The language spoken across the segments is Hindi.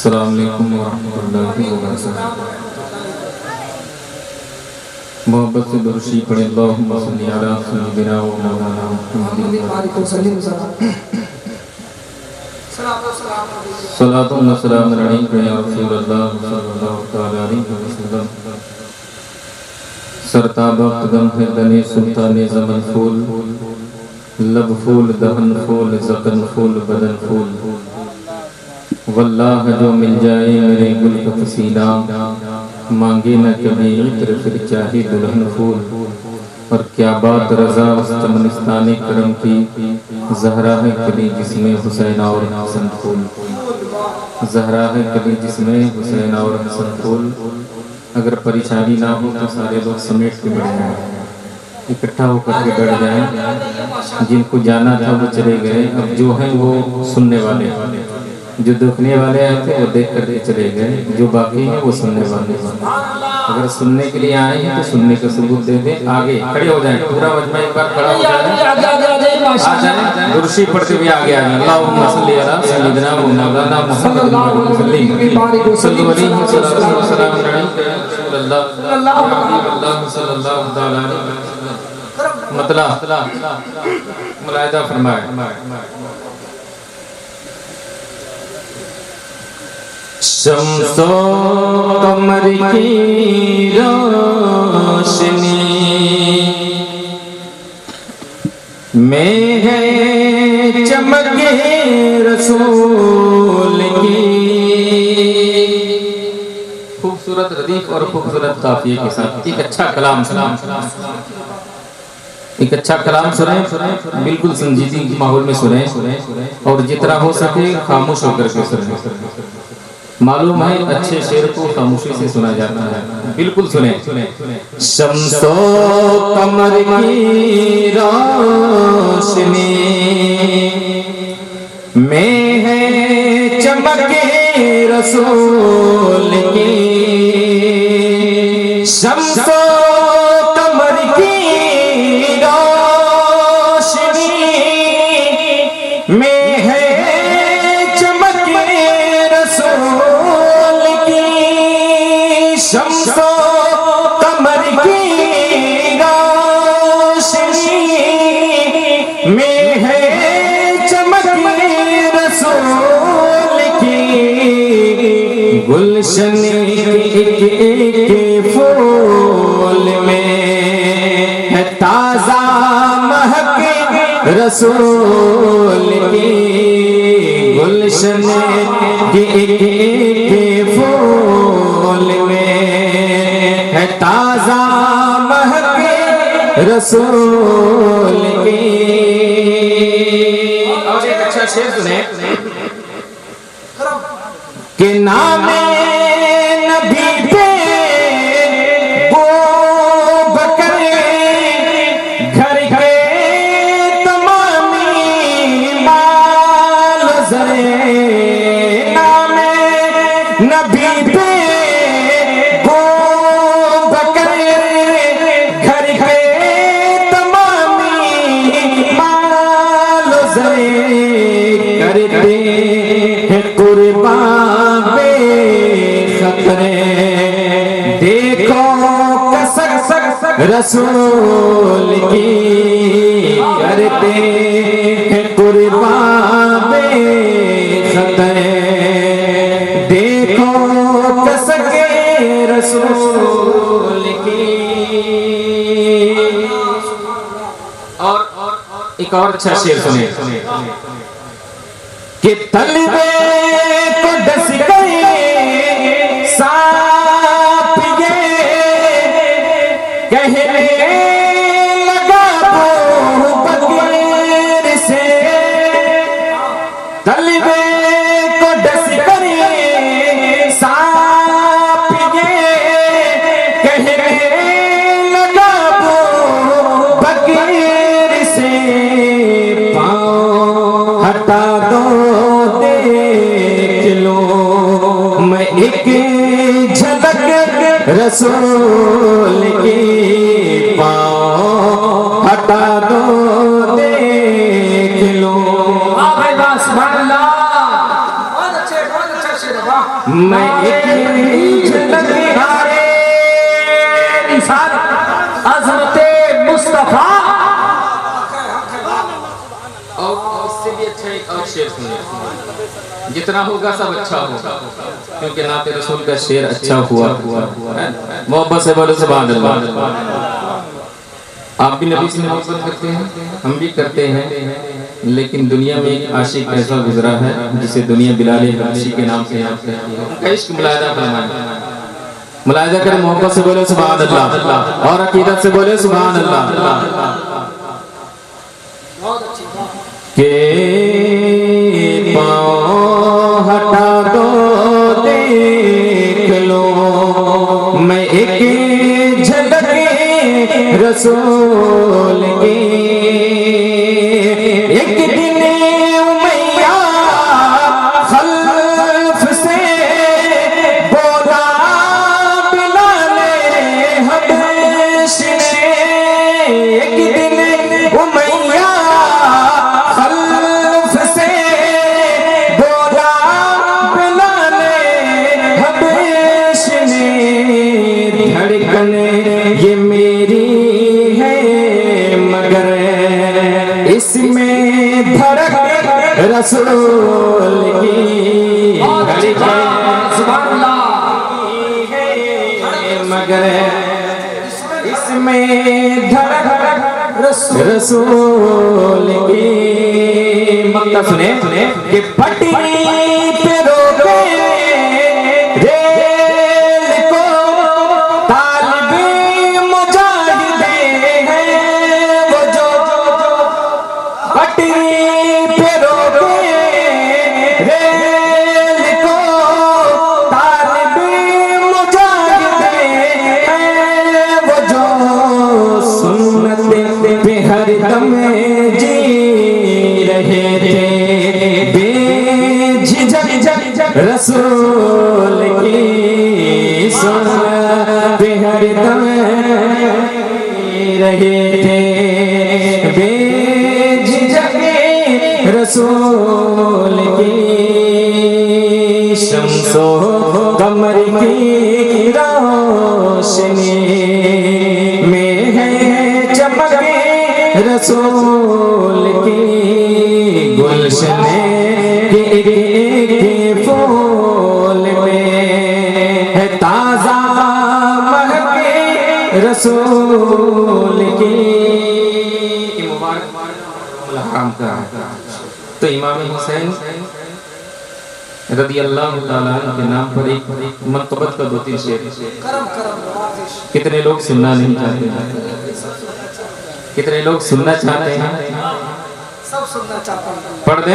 अस्सलाम वालेकुम वरहमतुल्लाहि वबरकातुहू। मोहब्बत से दुरूशी पढ़े अल्लाहुम्मा सल्ली अला सय्यिदिना व मौलाना मुहम्मदिन सलातो व सलाम अलैका या रसूलल्लाह सल्लल्लाहु तआला अलैहि वसल्लम। सरताब कदम है दने सुल्ताने ज़मन फूल, लब फूल दहन फूल ज़क़न फूल बदन फूल। वल्लाह जो मिल जाए मेरे गुल का पसीना, मांगे न कभी इत्र फिर चाहे दुल्हन फूल। और क्या बात रज़ा उस चमनिस्ताने करम की, ज़हरा है कली जिसमें हुसैन और हसन फूल। ज़हरा है कली जिसमें हुसैन और हसन फूल। अगर परेशानी ना हो तो सारे लोग समेट के बैठ जाएं, इकट्ठा होकर के बैठ जाएं। जिनको जाना था वो चले गए, अब जो हैं वो सुनने वाले, जो देखने वाले आए थे वो देख करके चले गए, जो बाकी हैं वो सुनने वाले। अगर सुनने के लिए आए हैं तो सुनने का सबूत दे दें। आगे खड़े हो जाएं, पूरा मजमा एक बार खड़ा हो जाए, आ जाए, दुरूशी पढ़ते हुए आगे आ जाए। अल्लाहुम्मा सल्ली अला सय्यिदिना व मौलाना मुहम्मदिन सल्लल्लाहु अलैहि वसल्लम। मतलब मुलाहिदा फरमाए। शम्सो कमर की रोशनी में है चमक रसूल की। खूबसूरत रदीफ और खूबसूरत काफिये के साथ एक अच्छा कलाम एक अच्छा कलाम सुने, बिल्कुल संजीदगी के माहौल में सुने और जितना हो सके खामोश होकर के सुने। मालूम है अच्छे शेर को खामोशी से सुना जाता है, बिल्कुल सुने। शम्सो कमर की रोशनी में है चमक रसूल की। शम्सो कमर की रोशनी में है चमक रसूल की। शम्सो कमर की रोशनी में है चमक रसूल की। गुलशन एक फूल में है ताजा महक रसूल की। गुलशन के फूल में है ताजा महक रसूल की। और एक अच्छा शेर सुने कि नामे नबी पे वो बकर घर के तमामी माल जरे। नामे नबी पे वो बकर घर के तमामी माल जरे। करते हैं कुर्बान देखो कसक रसूल की। करते हैं कुर्बान देखो कसक रसूल की। और एक और अच्छा शेर सुने कि तलबे को डस गए सांप ये कहने लगा वो बगैर से। तलबे को डस गए सांप ये कहने लगा वो बगैर से। पाँव हटा दो देख लो मैं एक झलक रसूल की। पाँव हटा दो देख लो। वाह भाई वाह, सुभान अल्लाह, बहुत अच्छे, बहुत अच्छा शेर है, वाह। मैं एक झलक नारे रिसालत अज़मत मुस्तफा। और इससे भी अच्छा एक और शेर सुनिए, जितना होगा सब अच्छा होगा, क्योंकि नाते रसूल का शेर अच्छा हुआ मोहब्बत से बोलो सुभान अल्लाह। आप भी नबी से मोहब्बत करते हैं, हम भी करते हैं, लेकिन दुनिया में एक आशिक ऐसा गुजरा है जिसे दुनिया बिलाल हबशी के नाम से याद करती है। उनका इश्क मुलाहिदा फरमाए, मुलाहिदा करें, मोहब्बत से बोले सुभान अल्लाह और अकीदत से बोले सुभान अल्लाह। के पाँव हटा दो देख लो, मैं एक झलक रसूल की। एक दिन उमैया खल्फ से बोला बिलाल हबशी ने। एक दिन उमैया खल्फ से बोला बिलाल हबशी ने। धड़कन ये मेरी इसमें धड़क रसूल की। मगर इसमें धड़क रसूल की। मक्का सुने कि पटरी पे रोके रेल को तालिबे मुजाहिदे हैं वो जो। पटरी पे रोके रेल को तालिबे मुजाहिदे हैं वो जो। सुन्नत पे हरदम जी रहे थे बेझिझक रसूल की। सुन्नत पे हरदम रहे थे रसूल की। शम्सो कमर की रोशनी में है चमक रसूल की। गुलशन के एक फूल में है ताजा महक रसूल की। तो इमाम हुसैन रदियल्लाहु ताला अन्हु के नाम पर एक मनक़बत का 2-3 शेर। कितने लोग सुनना नहीं चाहते, कितने लोग सुनना चाहते हैं? सब सुनना चाहते हैं। पढ़ दे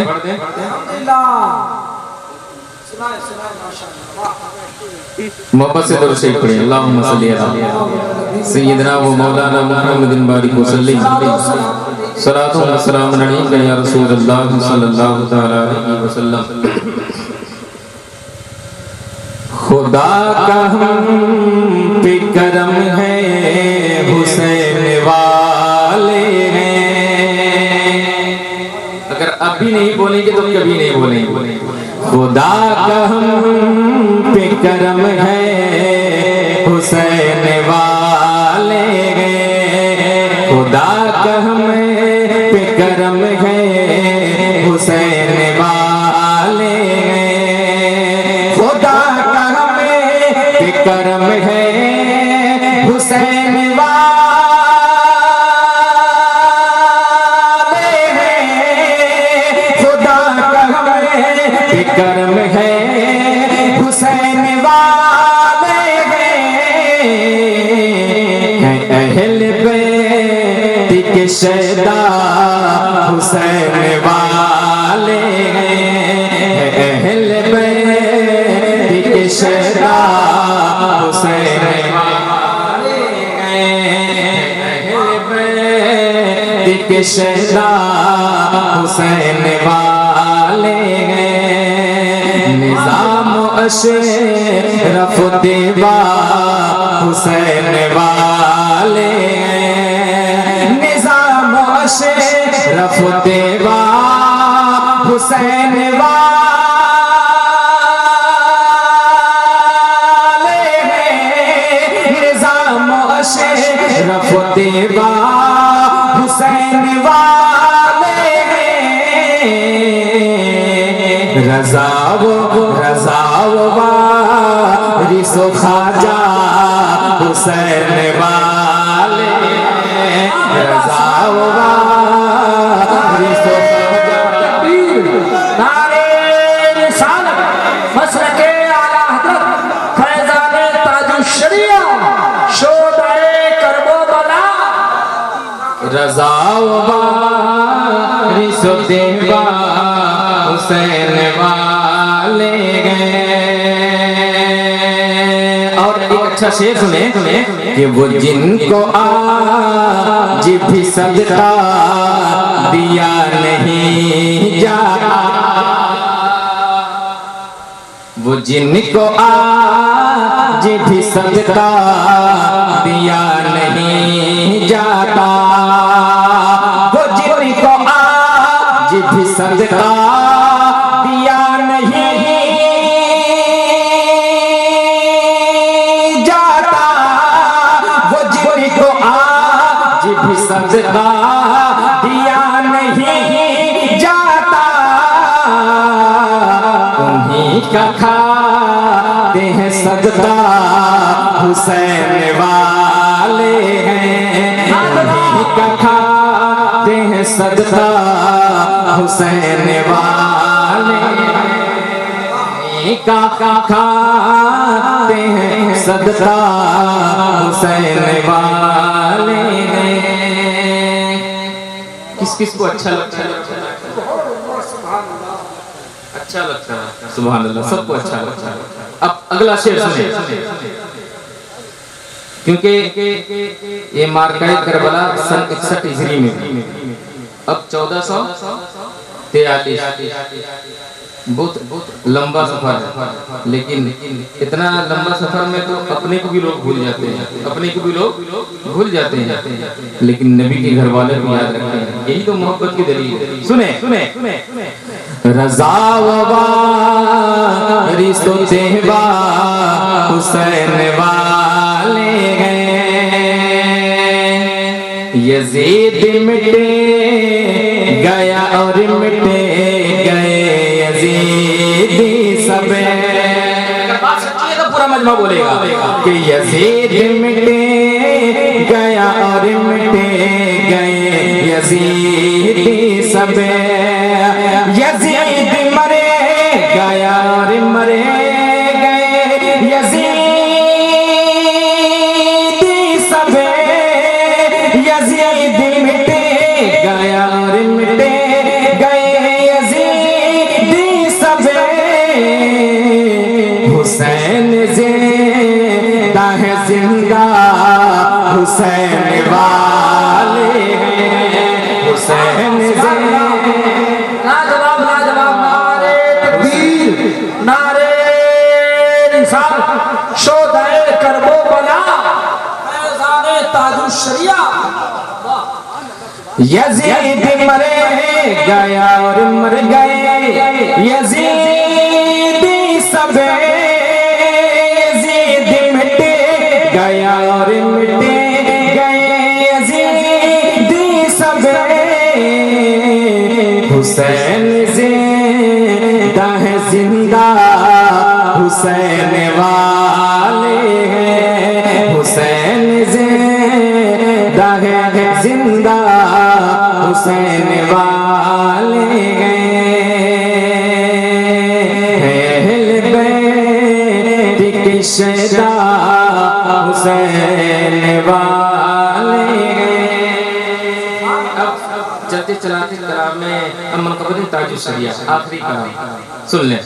मोहब्बत से दरूद शरीफ पढ़ें। अल्लाहुम्मा सल्ली अला सय्यिदना व मौलाना मुहम्मदिन बारिक वसल्लम। सलातो व सलाम अलैका या रसूलल्लाह सल्लल्लाहु तआला अलैहि वसल्लम। खुदा का हम पे करम है, हुसैन वाले हैं। अगर अब भी नहीं बोलेंगे तो कभी नहीं बोलेंगे। खुदा का हम पे करम है, हुसैन वाले हैं। खुदा का हम पे करम है, हुसैन वाले हैं। खुदा का हम पे करम है, हुसैन वाले हैं। खुदा का हम पे करम है, हुसैन वाले हैं। अहल बैत के शहदा हुसैन वाले हैं। अहल बैत के शहदा हुसैन वाले हैं। अहल बैत के शहदा हुसैन वाले हैं। निज़ाम अशरफ देवा हुसैन वाले हैं। निज़ाम अशरफ देवा हुसैन वाले शरफ तेबा हुसैन वाले रजा वो वारिसो ख्वाजा हुसैन वाले रजा वो वारिसो ख्वाजा। नारे रिसालत मसलके आला हज़रत फैज़ाने ताजुश्शरिया शोदाए करबला रजा वो वारिसो तेबा हुसैन वाले गए। और एक अच्छा शेर सुने कि वो जिनको आज भी सजदा दिया नहीं जाता, वो जिनको आज भी सजदा दिया नहीं जाता, वो जिनको आज भी सजदा दिया नहीं जाता, वो जिनको आज भी सजदा दिया नहीं जाता, उन्हीं का खाते हैं सजदा हुसैन वाले हैं, उन्हीं का खाते हैं सजदा हुसैन वाले का खाते हैं सजदा हुसैन वाले। किस किस को अच्छा लगता है? अच्छा लगता है, सुभान अल्लाह, सबको अच्छा लगता है। अब अगला शेर सुने, क्योंकि ये मारकाए करबला सन 61 हिजरी में, अब 1443, बहुत लंबा सफर है, लेकिन इतना लंबा सफर में तो अपने को भी लोग भूल जाते हैं, अपने को भी लोग भूल जाते हैं, लेकिन नबी के घर वाले को याद रखते हैं। यही तो मोहब्बत की दलील है। सुने रजा वारिसो तेबा हुसैन वाले गए, यजीद मिटे गया और मिटे गए यजीदी सब। बात सच्ची है तो पूरा मजमा बोलेगा कि यजीद मिटे गया और मिटे गए यजीदी सब, यजीद मरे गया और मरे गए यजीदी सब, यजीद मिटे गया और मिटे गए यजीदी सब, हुसैन जिंदा है जिंदा हुसैन वाले, हुसैन लाजवाब लाजवाब नारे तकबीर नारे रिसालत शोदाए करबला फैज़ाने ताजुश्शरिया। यजीद मरे गया और मर गए यजीदी सब, यजीद मिटे गया और मिटे गए यजीदी सब, हुसैन जिंदा है जिंदा हुसैन वाले हैं, हुसैन जिंदा है जिंदा हुसैन वाले अहले बैत के शहदा हुसैन वाले। अब चलते चलाते कलाम में हम मनक़बत ताजुश्शरिया आखिरी कलाम सुन ले।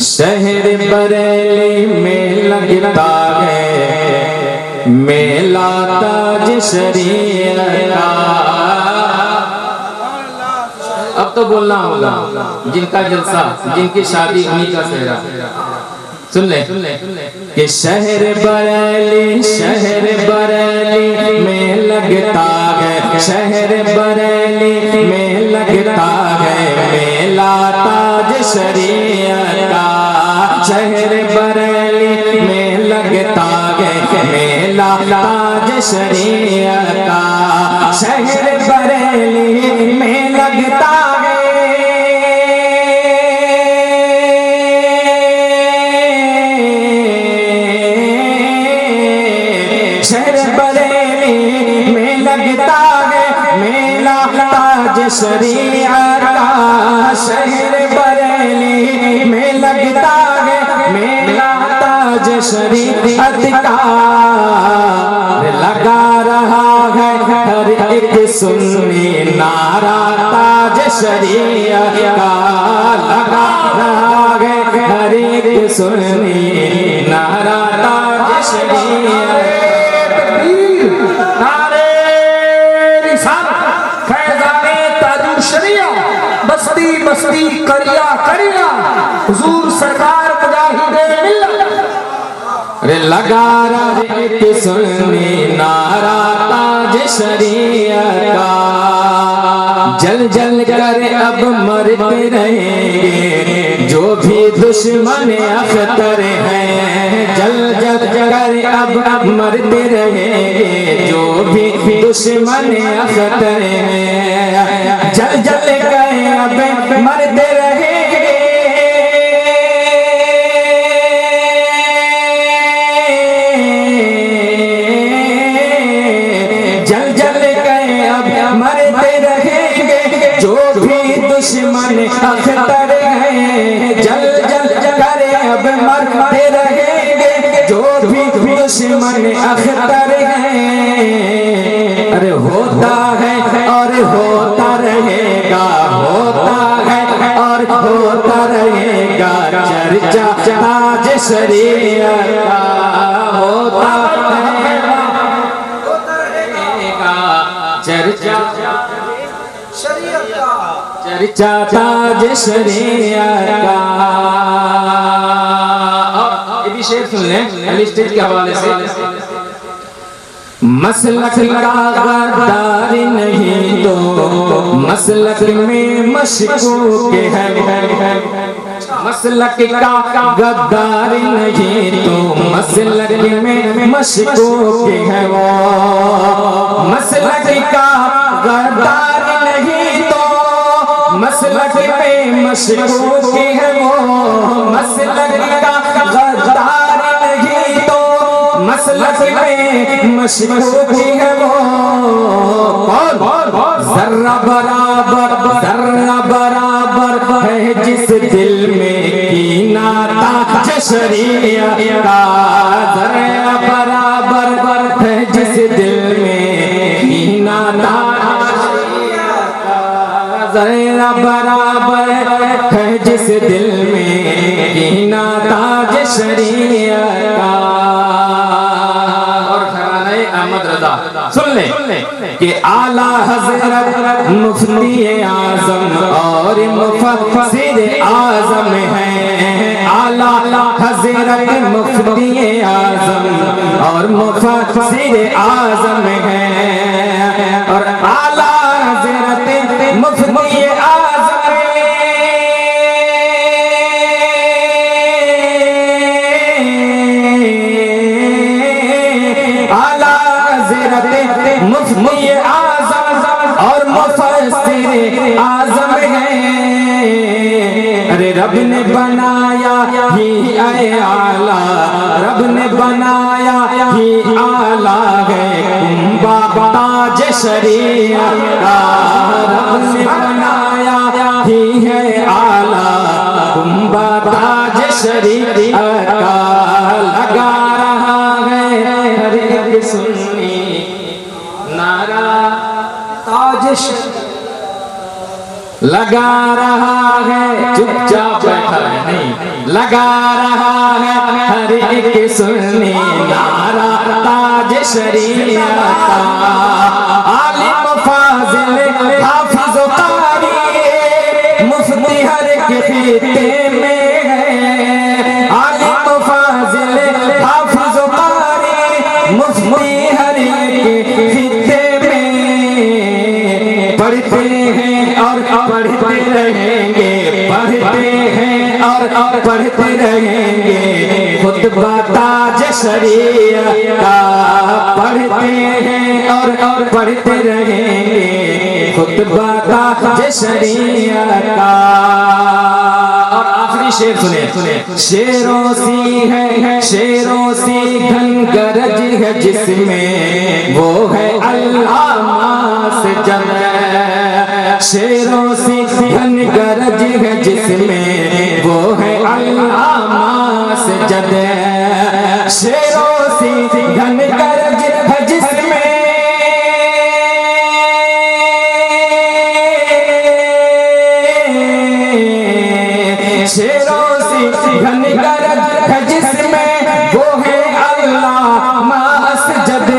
शहर बरेली में लगता है मेला ताजुश्शरिया का। अब तो बोलना होगा जिनका जलसा जिनकी शादी उन्हीं का सेहरा। सुन ले कि शहर बरेली में लगता है, शहर बरेली में लगता है मेला ताजुश्शरिया का, शहर बरेली ताज शरीयत का शहर बरेली में लगता है। शहर बरेली में लगता है मेला ताज शरीयत का शहर बरेली में लगता है मेला ताज शरीयत का लगा रहा है हर एक सुन्नी नारा ताज शरीयत का लगा रहा है हर एक सुन्नी नारा ताज शरीयत। नारे रिसालत फैज़ाने ताजुल शरिया बस्ती बस्ती करिया करिया हुजूर सरकार मुजाहिदे मिल्लत। अरे लगा रहा एक सुन्नी नारा ताज शरीयत का जल जल कर अब मरते रहेंगे जो भी दुश्मन अख्तर हैं। जल जल कर अब मरते रहेंगे जो भी दुश्मन अख्तर हैं। जल जल कर अब मरते रहेंगे जल जल कर अब मरते रहेंगे जो भी दुश्मन अख्तर हैं। जल जल कर अब मरते रहेंगे जो भी दुश्मन अख्तर हैं। अरे होता है और होता रहेगा होता है और होता रहेगा चर्चा ताज शरीयत का होता रहेगा चर्चा चर्चा ताज शरीयत का। ये भी शेर सुन लें अली स्टेज के हवाले से। मसलक का गद्दारी नहीं तो मसलक में मशकूक है। मसलक का गद्दारी नहीं तो मसलक में मशकूक है वो। मसलक का गद्दारी नहीं तो मसलक में मशकूक है वो। मसलक का गद्दारी नहीं तो मसलक में मशकूक है वो। जर्रा बराबर है जिस दिल में कीना ताज शरीयत का। जर्रा बराबर है जिस दिल में कीना ताज शरीयत का। जर्रा बराबर है जिस दिल में कीना ताज शरीयत का। सुन ले कि आला हजरत मुफ्ती आजम और मुफस्सिर आजम है। आला हजरत मुफ्ती आजम और मुफस्सिर आजम है। और आला हजरत मुफ्ती आजम मुफ्ती आज़म और मुफस्सिर आज़म है। अरे रब ने बनाया ही आला रब ने बनाया ही आला है कुंबा ताज शरीयत का। रब ने बनाया ही है आला कुंबा ताज शरीयत का। लगा रहा है हर एक सुन्नी नारा ताज लगा रहा है चुपचाप बैठा है नहीं लगा रहा है हर एक सुन्नी नारा ताज शरीयत का। आलिम फाजिल हाफिज कारी मुफ्ती हर एक खित्ते में है। आलिम फाजिल हाफिज कारी मुफ्ती हर एक खित्ते में। पढ़ते हैं और पढ़ते रहेंगे पढ़ते हैं और पढ़ते रहेंगे खुतबा ताज शरीयत का पढ़ते हैं और पढ़ते रहेंगे खुतबा का शरीयत का। और आखिरी शेर सुने, शेरों सी घन गरज है जिसमें वो है अल्लाह से जद। शेरों सी घन गरज है जिसमें वो है अल्लाह से जद। शेरों सी घन गरज है जिसमें शेरों सी घन गरज है जिसमें वो है अल्लाह मस्जिद।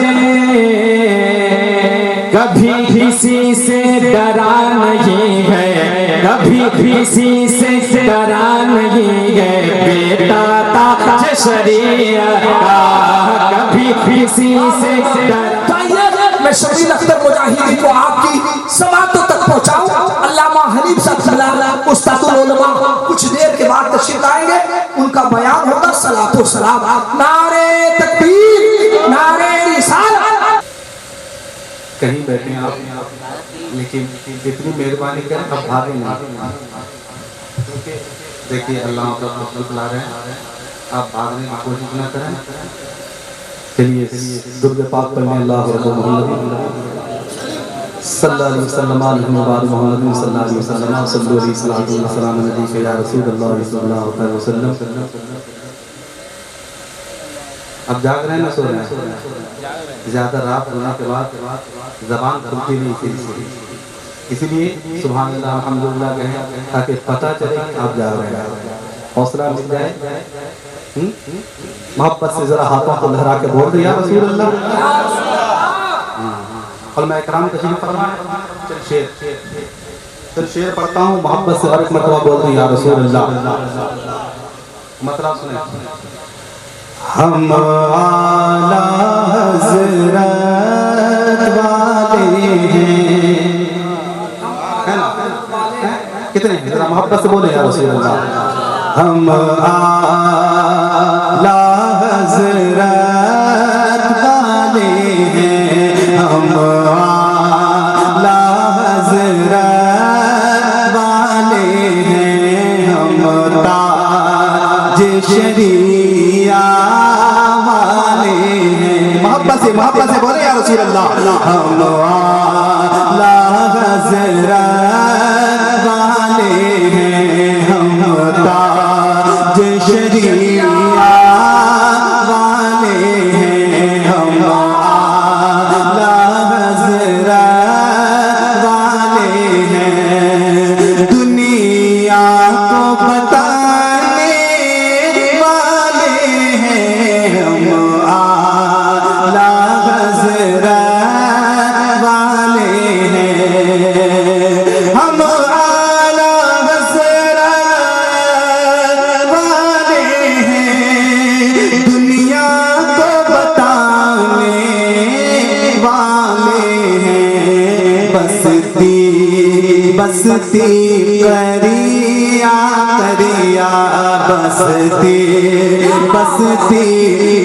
कभी किसी से डरा नहीं है, कभी किसी से डरा नहीं है बेटा ताज शरीयत का, कभी किसी से डरा। मैं शबीर अख्तर मुजाहिदी को आपकी समातों तक पहुंचाऊं। अल्लामा हनीफ साहब उस्तादुल उलमा कुछ देर के बाद तशरीफ आएंगे, उनका बयान होगा। सलातो सलाम, नारे तकबीर, नारे रिसालत। कहीं बैठे आप, लेकिन इतनी मेहरबानी करें अब भागे नहीं। देखिए अल्लाह का खुशबू ला रहे हैं, आप भागने की कोशिश न करें। चलिए दुर्ग पाक पढ़ने अल्लाह मोहम्मद सल्लल्लाहु अलैहि वसल्लम मोहम्मद सल्लल्लाहु अलैहि वसल्लम सल्लल्लाहु अलैहि वसल्लम नबी के या रसूल अल्लाह सल्लल्लाहु अलैहि वसल्लम। अब जाग रहे हैं ना सो रहे हैं? ज़्यादा रात होने के बाद ज़बान खुलती नहीं, इसीलिए सुभान अल्लाह अल्हम्दुलिल्लाह कहें ताकि पता चले कि आप जाग रहे हैं, हौसला मिल जाए। मोहब्बत से जरा हाथों को लहरा के बोल दिया रसूल अल्लाह। और मैं इकराम तशरीफ फरमाए, चल शेर पढ़ता हूँ, मोहब्बत से हर एक मरतबा बोल दिया रसूल अल्लाह। मतलब सुने, हम आला हज़रत वाले हैं, है ना? कितने जरा मोहब्बत से बोले या रसूल अल्लाह। हम आला हज़रत वाले हैं, हम आला हज़रत वाले हैं, हम ताज शरीया वाले हैं। मोहब्बत से बोले या रसूल अल्लाह। हम आला हज़रत वाले हैं, हम ताज शरीया वाले हैं, हम आला हज़रत वाले हैं। दुनिया को बताने वाले हैं, हम आला हज़रत वाले हैं, हम आला हज़रत वाले हैं। दुनिया को बताने वाले हैं, बसती करिया करिया, बसती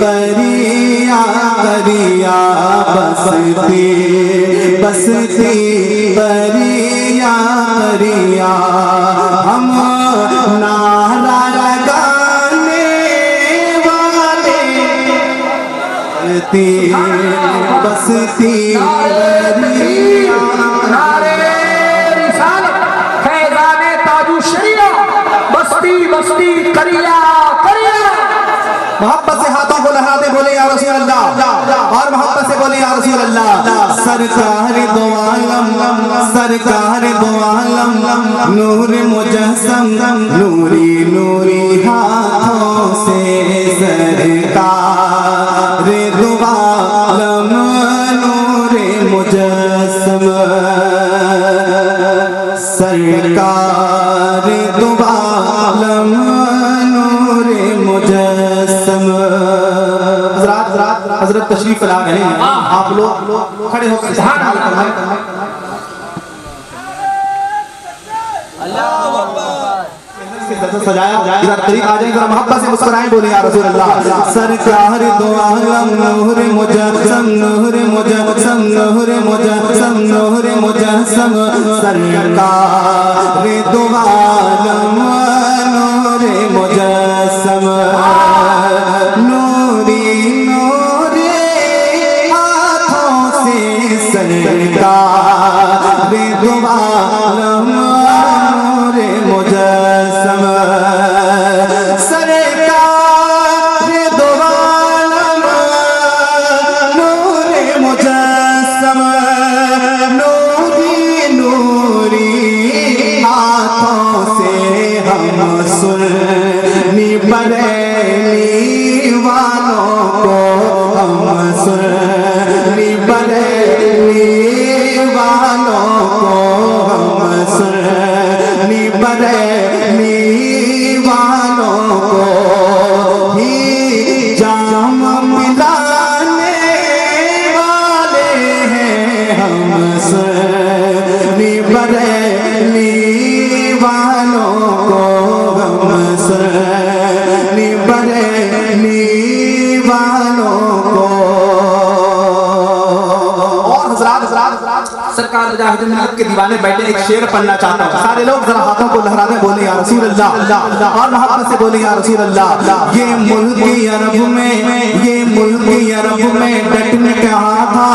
करिया करिया, बसती करिया करिया। हम नारा लगाने वाले, बसती करिया। नारे रिसालत, फैज़ाने ताजु शरीयत, बस्ती बस्ती करिया करिया। मोहब्बत से हाथों को लहराते बोले या रसूल अल्लाह, और मोहब्बत से बोले या रसूल अल्लाह। सरकार दो आलम, सरकार दो आलम, नूर मुजस्सम, नूरी नूरी हाथों से सरकार दो आलम, नूर मुजस्सम, सरकार दो आलम, नूर मुजस्सम। हजरत तशरीफ ला रहे हैं, आप लोग खड़े होकर इस्तेमाल फरमाएं। जैसे सजाया, इधर करीब आ जाए, जरा मोहब्बत से मुस्कुराएं, बोले या रसूल अल्लाह। सरकार दो आलम नूर मुजस्सम, नूर मुजस्सम, नूर मुजस्सम, नूर मुजस्सम, सरकार दो आलम नूर मुजस्सम, नूरी नूरी हाथों से सरकार दो आलम नूर मुजस्सम, सरकार दो आलम नूर मुजस्सम, नूरी नूरी हाथों से हम सुन्नी बरेली वालों को, हम सुन्नी बरेली वालों को, हम सुन्नी बरेली वालों को ही जाम मिलाने वाले हैं, हम सुन्नी बरेली वालों को, हम सुन्नी बरेली वालों को। और सरकार मुजाहिदीन मिल्लत के दीवाने बैठे, एक शेर पढ़ना चाहता हूँ, सारे लोग जरा हाथों को लहराते बोले या रसूल अल्लाह, और मोहब्बत से बोले या रसूल अल्लाह। ये मुल्क अरब में, ये मुल्क अरब में डट ने कहा था,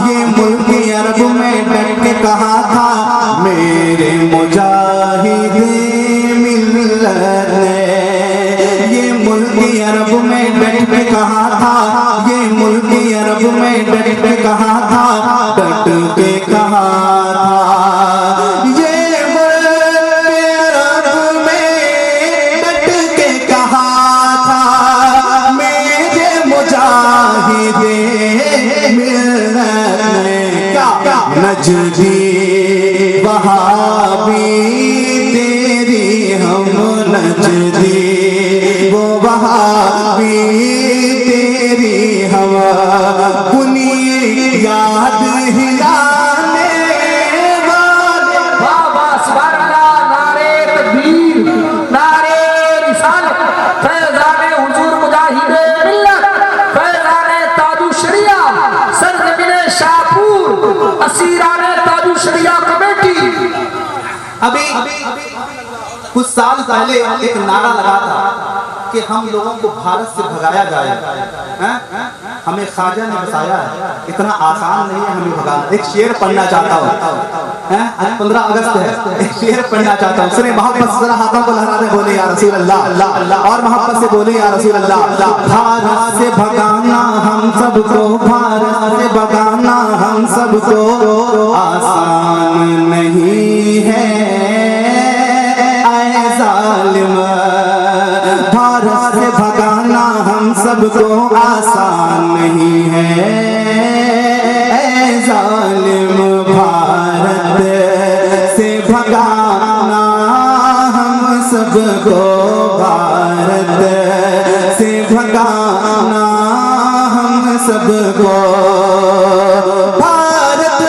ये मुल्क अरब में डट ने कहा था, मेरे मुजाहिदीन मिल्लत ने, ये मुल्क अरब में डट के कहा था, ये मुल्क अरब में डट के कहा था, डट के कहा था, ये मुल्क अरब में डट के कहा था, मेरे मुजाहिदीन मिल्लत ने, क्या नजदी वहाबी तेरी हम नजदी, वो वहाबी तेरी हम, बुनियाद हिलाने वाले। बाबा सुभान अल्लाह, नारे तकबीर, नारे रिसालत, फैज़ाने हुजूर मुजाहिदे मिल्लत, फैज़ाने ताजु शरिया, सरज़मीने शाहपुर, असीराने ताजु शरिया कमेटी। अभी कुछ साल पहले एक नारा लगा था कि हम लोगों को भारत से भगाया जाए, हमें ख्वाजा ने बसाया है, इतना आसान नहीं है हमें भगाना। एक शेर पढ़ना चाहता हूँ, आज 15 अगस्त है, एक शेर पढ़ना चाहता हूँ, सुने मोहब्बत से, जरा हाथों को लहराते बोले या रसूल अल्लाह, और मोहब्बत से बोले या रसूल अल्लाह। भारत से भगाना हम सबको, भारत से भगाना हम सबको आसान नहीं है, ऐ जालिम, भारत से भगाना हम सबको आसान नहीं है, ऐ जालिम, भारत से भगाना हम सबको, भारत से भगाना हम सबको, भारत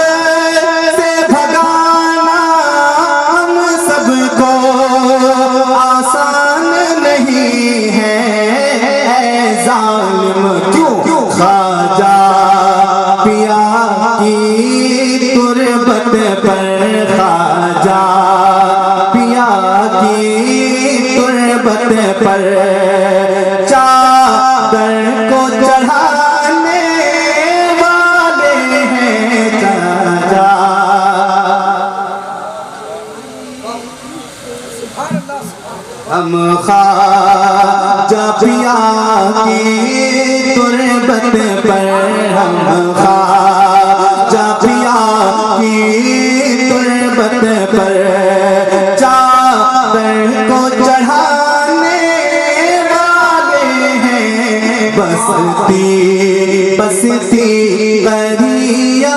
से भगाना हम सबको आसान नहीं है, जालिम, क्यों ख्वाजा पिया की तुरबत पर, ख्वाजा पिया की तुरबत पर, चादर को चढ़ाने वाले हैं, चाचा हम ख्वाजा पिया की तुरबत पर, हम ख्वाजा पिया की तुरबत पर, चादर को चढ़ाने वाले हैं, बसती बसती करिया।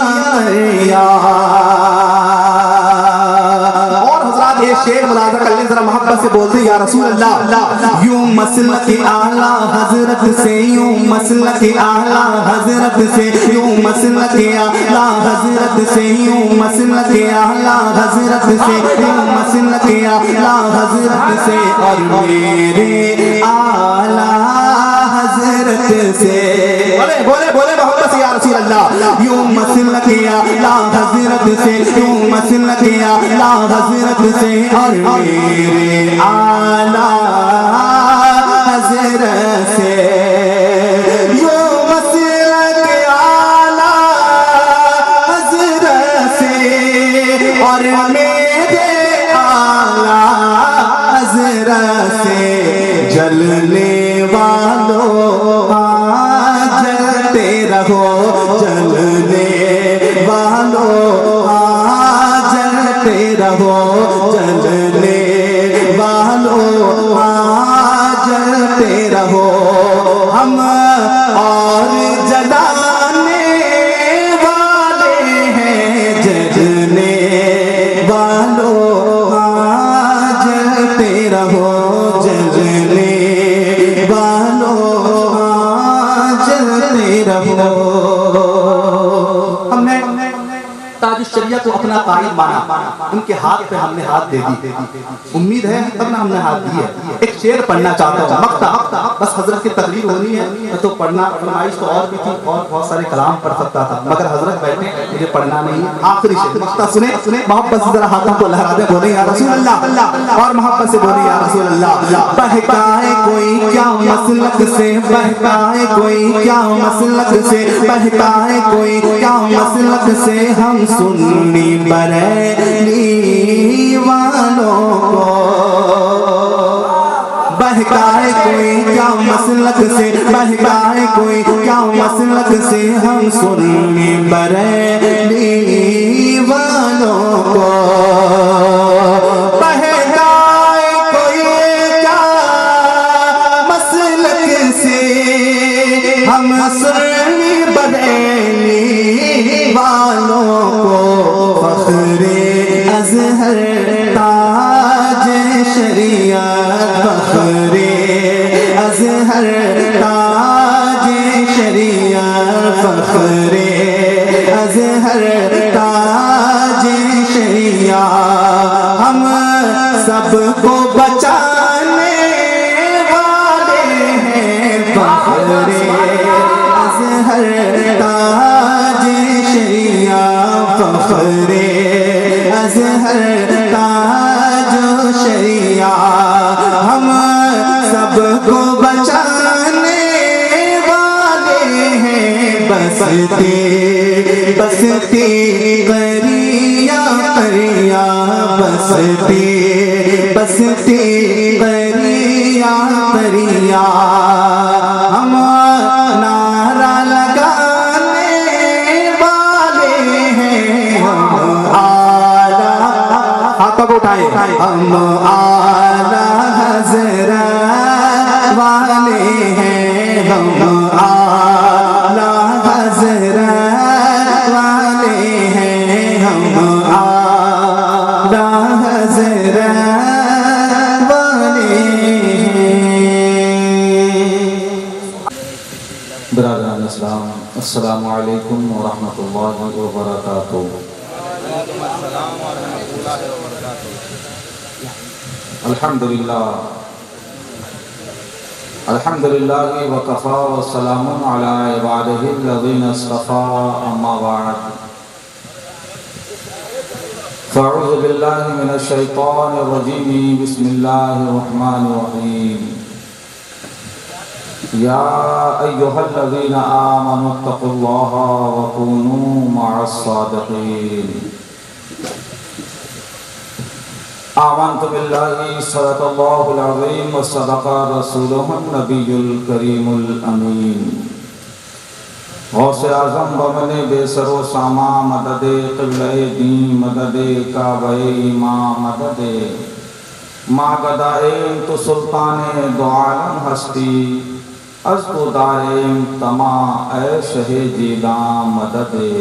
और हज़रात ये शेर मुलाज़ा कर लें जरा, मोहब्बत से बोलते या रसूल अल्लाह। यूं मसलक आला हजरत से, यूं मसलक आला हजरत से, यूं मसलक आला हजरत से, यूं मसलक आला हजरत से, यूं मसलक आला हजरत से, और मेरे आला हजरत से। बोले बोले बोले मोहब्बत से या रसूल अल्लाह। यूं मसलक आला हजरत से, यूं मसलक आला हजरत से, और मेरे आला हजरत से। यूं मसलक आला हजरत से, और मेरे आला हजरत से। जलने वालों जलते रहो, जलने वालों जलते रहो, जलने वालों जलते रहो। हम और जलाने वाले हैं, जलने वालों जलते रहो, जलने वालों जलते रहो। हमने ताज शरिया को अपना कायद माना, उनके हाथ पे हमने हाथ दे दी। उम्मीद है तब ना हमने हाथ दी है। एक शेर पढ़ना चाहता हूँ, मक्ता बस हजरत की तकरीर होनी है तो पढ़ना। फरमाइश तो और भी थी और बहुत सारे कलाम पढ़ सकता था, मगर हजरत बैठे, मुझे पढ़ना नहीं। आखिरी शेर मक्ता सुने, मोहब्बत से जरा हाथों को लहरा दे, बोले या रसूल अल्लाह, और मोहब्बत से बोले या रसूल अल्लाह। बहकाए कोई क्या मसलक से, बहकाए कोई क्या मसलक से, बहकाए कोई क्या मसलक से, हम सुन्नी बरेली वालों को। बहकाए कोई क्या मसलक से, बहकाए कोई क्या मसलक से, हम सुन्नी बरेली वालों को। बहकाए कोई क्या मसलक से, हम सुन्नी बरेली वालों को। फख्रे अज़हर ताज शरीयत, फख्रे अज़हर ताज शरीयत, फख्रे अज़हर ताज शरीयत। हम सबको बचाने वाले हैं, फख्रे अज़हर ताज शरीयत, फख्रे अज़हर ताज शरीयत। हम सबको बचाने वाले हैं, बसते बसते करिया करिया, बसते बसते करिया करिया। हम नारा लगाने वाले हैं, हम आला, हाथों को उठाए, हम आला हज़रत वाले हैं, हम आला हज़रत वाले हैं, हम आला हज़रत वाले हैं। बिरादरान इस्लाम, अस्सलामु अलैकुम व रहमतुल्लाहि व बरकातुहू। अल्हम्दुलिल्लाह, अल्हम्दुलिल्लाह व कफ़ा व सलामुन अला इबादिहिल्लज़ीना इस्तफ़ा, अम्मा बअद। फ़अऊज़ु बिल्लाहि मिनश शैतानिर रजीम, बिस्मिल्लाहिर रहमानिर रहीम। या अय्युहल्लज़ीना आमनुत्तक़ुल्लाहा व कूनू मअस-सादिक़ीन। आमन्तु बिल्लाहि सदक़ल्लाहुल अज़ीम व सदक़ रसूलुहुन नबियुल करीमुल अमीन। गौसे आज़म बमने बेसरो सामा, मददे क़िबले दी, मददे काबे इमाम, मददे मागदाएं तो सुल्ताने दो आलम हस्ती, अज तो दाएं तमा ऐ शहे जीदा मददे।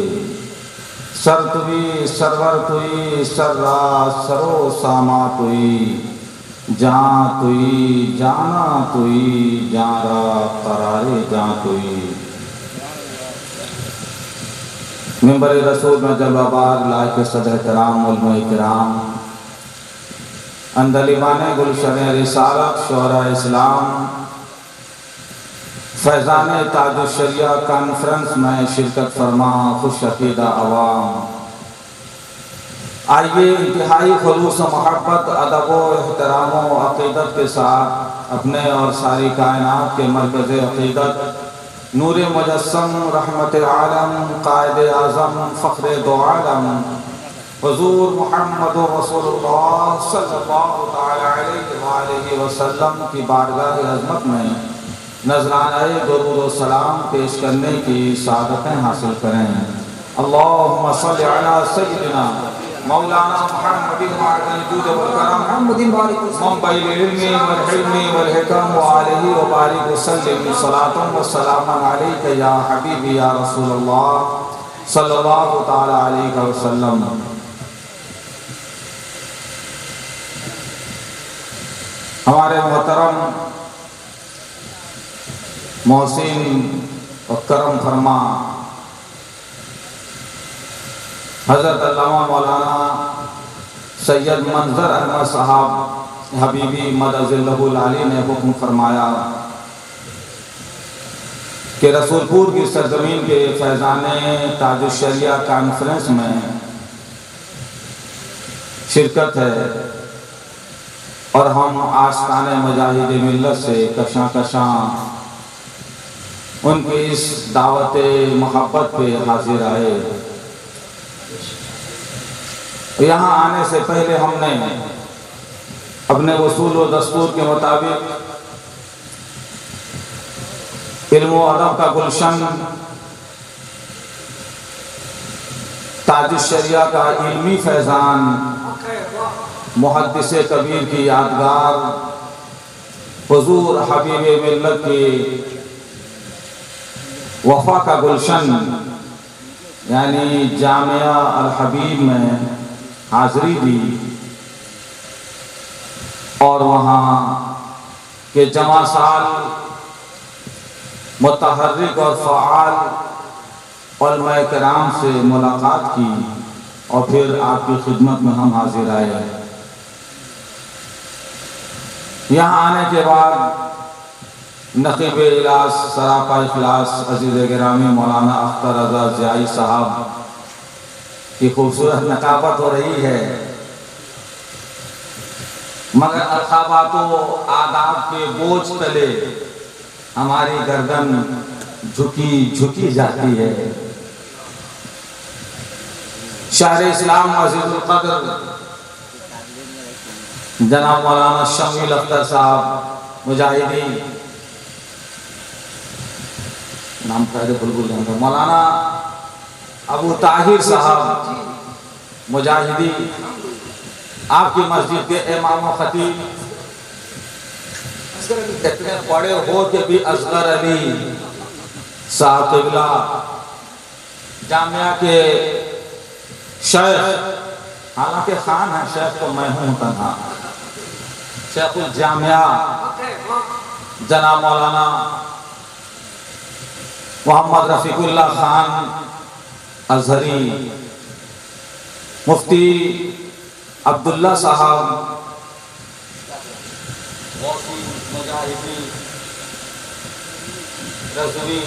सर तुई सरवर तुई सर्रा सरो सामा तुई, जहाँ तुई जाना तुई जारा करारे जहाँ तुई मिंबर रसूल में जलवाबार लायक सदर कराम उलमा किराम अंदलिबान गुलशन रिसालत शोरा इस्लाम फैज़ान ताजुश्शरिया कॉन्फ्रेंस में शिरकत फरमा खुश अकीदा अवाम। आइए इंतहाई खुलूस मोहब्बत अदब व एहतराम व अक़ीदत के साथ अपने और सारी कायनात के मरकज़ अक़ीदत नूर मुजस्सम रहमत आलम कायद आज़म फ़ख्र दो आलम हुज़ूर मुहम्मद रसूलुल्लाह सल्लल्लाहु तआला अलैहि वसल्लम की बारगाह अज़मत में नज़रानाए दुरूद व सलाम पेश करने की सादतें हासिल करें। अल्लाहुम्मा सल्लि अला सय्यिदिना मौलाना मुहम्मदिन वालिल जूद वल करम मुहम्मदिन मुंबई इल्मी वल हिल्मी वल हिकम व आलिहि व बारिक वसल्लिम सलातुन व सलामन अलैका या हबीबी या रसूलल्लाह सल्लल्लाहु तआला अलैहि वसल्लम। हमारे मोहतरम मोहसिन और करम फरमा हज़रत अल्लामा मौलाना सैयद मंजर अहमद साहब हबीबी मदज़िल्लहुल आली ने हुक्म फरमाया कि रसूलपुर की सरजमीन के फैज़ाने ताजुश्शरिया कॉन्फ्रेंस में शिरकत है और हम आस्ताने मुजाहिद मिल्लत से कशां कशां उनकी इस दावत मोहब्बत पे हाजिर आए। यहाँ आने से पहले हमने अपने उसूल व दस्तूर के मुताबिक इल्म व अदब का गुलशन ताजुश्शरिया का इल्मी फैज़ान मुहद्दिस कबीर की यादगार हुज़ूर हबीब मिल्लत की वफ़ा का गुलशन यानी जामिया अल हबीब में हाज़री दी और वहाँ के जमा साल मुतहर्रिक और फ़आल उलमा किराम से मुलाकात की और फिर आपकी खिदमत में हम हाजिर आए। यहाँ आने के बाद नक़ीब इलास सरापा इखलास अज़ीज़ गिरामी मौलाना अख्तर रज़ा ज़ियाई साहब की खूबसूरत नकाबत हो रही है, मगर अल्क़ाबात व आदाब के बोझ तले हमारी गर्दन झुकी झुकी जाती है। शायर इस्लाम अज़ीज़ुल क़द्र जनाब मौलाना शमील अख्तर साहब मुजाहिदी नाम बुलबुल मौलाना अबू ताहिर साहब मुजाहिदी आपकी मस्जिद के इमाम व खतीब इतने बड़े हो के भी असगर अली साहब क़िबला जामिया के शेख, हालांकि खान है शेख तो मैं हूँ तन्हा, शेखुल जामिया जनाब मौलाना मोहम्मद रफ़ीकुल्लाह खान अज़हरी, मुफ्ती अब्दुल्ला साहब मुजाहिदी रज़वी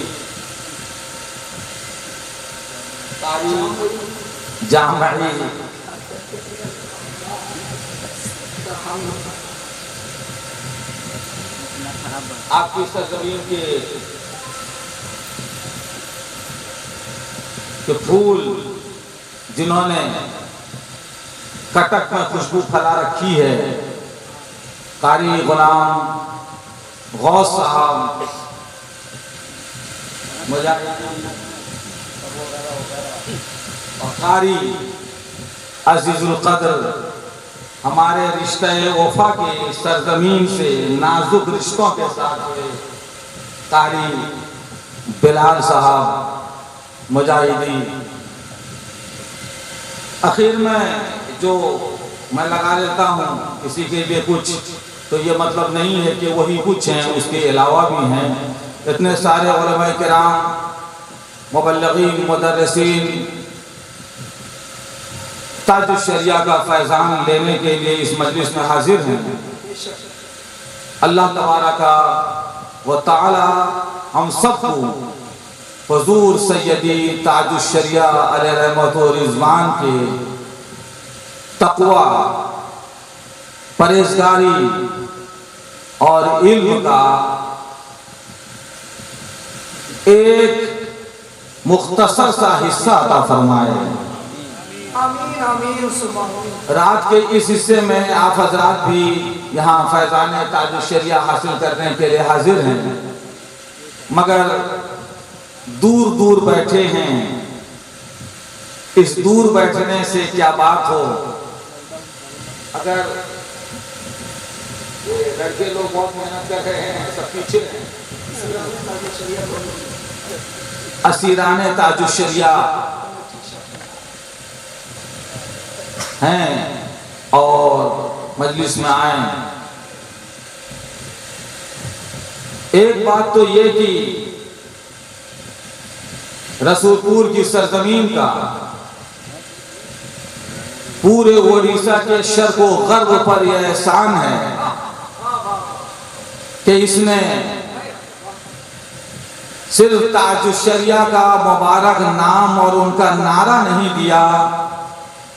जामई आपकी सरजमीन के फूल जिन्होंने कटक में खुशबू फैला रखी है, कारी गुलाम गौस साहब और कारी अजीजुल कद्र हमारे रिश्ते वफा के सरजमीन से नाजुक रिश्तों के साथ कारी बिलाल साहब मुजाहिदी। आखिर में जो मैं लगा लेता हूँ किसी के लिए कुछ तो ये मतलब नहीं है कि वही कुछ हैं, उसके अलावा भी हैं। इतने सारे उलमाए किराम, मुबल्लिगीन, मुदर्रिसीन ताजुश शरिया का फैज़ान लेने के लिए इस मजलिस में हाजिर हैं। अल्लाह तबारका व तआला हम सबको हुजूर सैयदी ताजुश शरिया अलैहि रहमत व रिज़वान के तक़वा, परहेज़गारी और इल्म का एक मुख्तसर सा हिस्सा अता फरमाए। आमीन आमीन सुभान। रात के इस हिस्से में आप हजरात भी यहाँ फैज़ान ताजुश शरिया हासिल करने के लिए हाजिर हैं, मगर दूर दूर बैठे हैं। इस दूर बैठने से क्या बात हो, अगर लड़के लोग बहुत मेहनत कर रहे हैं, सब पीछे हैं, असीरान ताजुश शरिया हैं और मजलिस में आए। एक बात तो ये कि रसूलपुर की सरजमीन का पूरे ओडिशा के शर्क़ व गर्ब पर यह एहसान है कि इसने सिर्फ ताजुश शरिया का मुबारक नाम और उनका नारा नहीं दिया,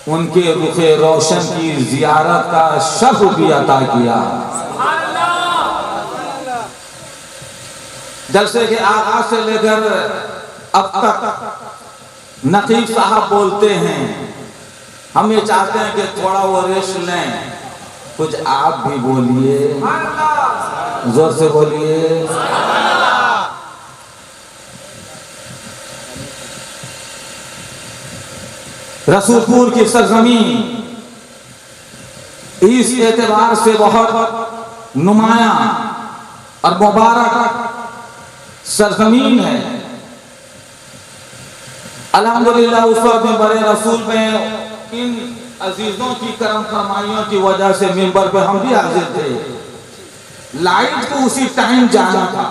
उनके रुखे रोशन की जियारत का शर्फ भी अता किया। जलसे के आगाज से लेकर अब तक नकीब साहब बोलते हैं, हम ये चाहते हैं कि थोड़ा वो रेस्ट लें, कुछ आप भी बोलिए, जोर से बोलिए। रसूलपुर की सरजमीन इस एतबार से बहुत नुमाया और मुबारक सरजमीन है। अल्हम्दुलिल्लाह उस वक्त में बड़े रसूल में इन अजीजों की करम फरमाइयों की वजह से मिंबर पे हम भी हाजिर थे। लाइट को उसी टाइम जाना था।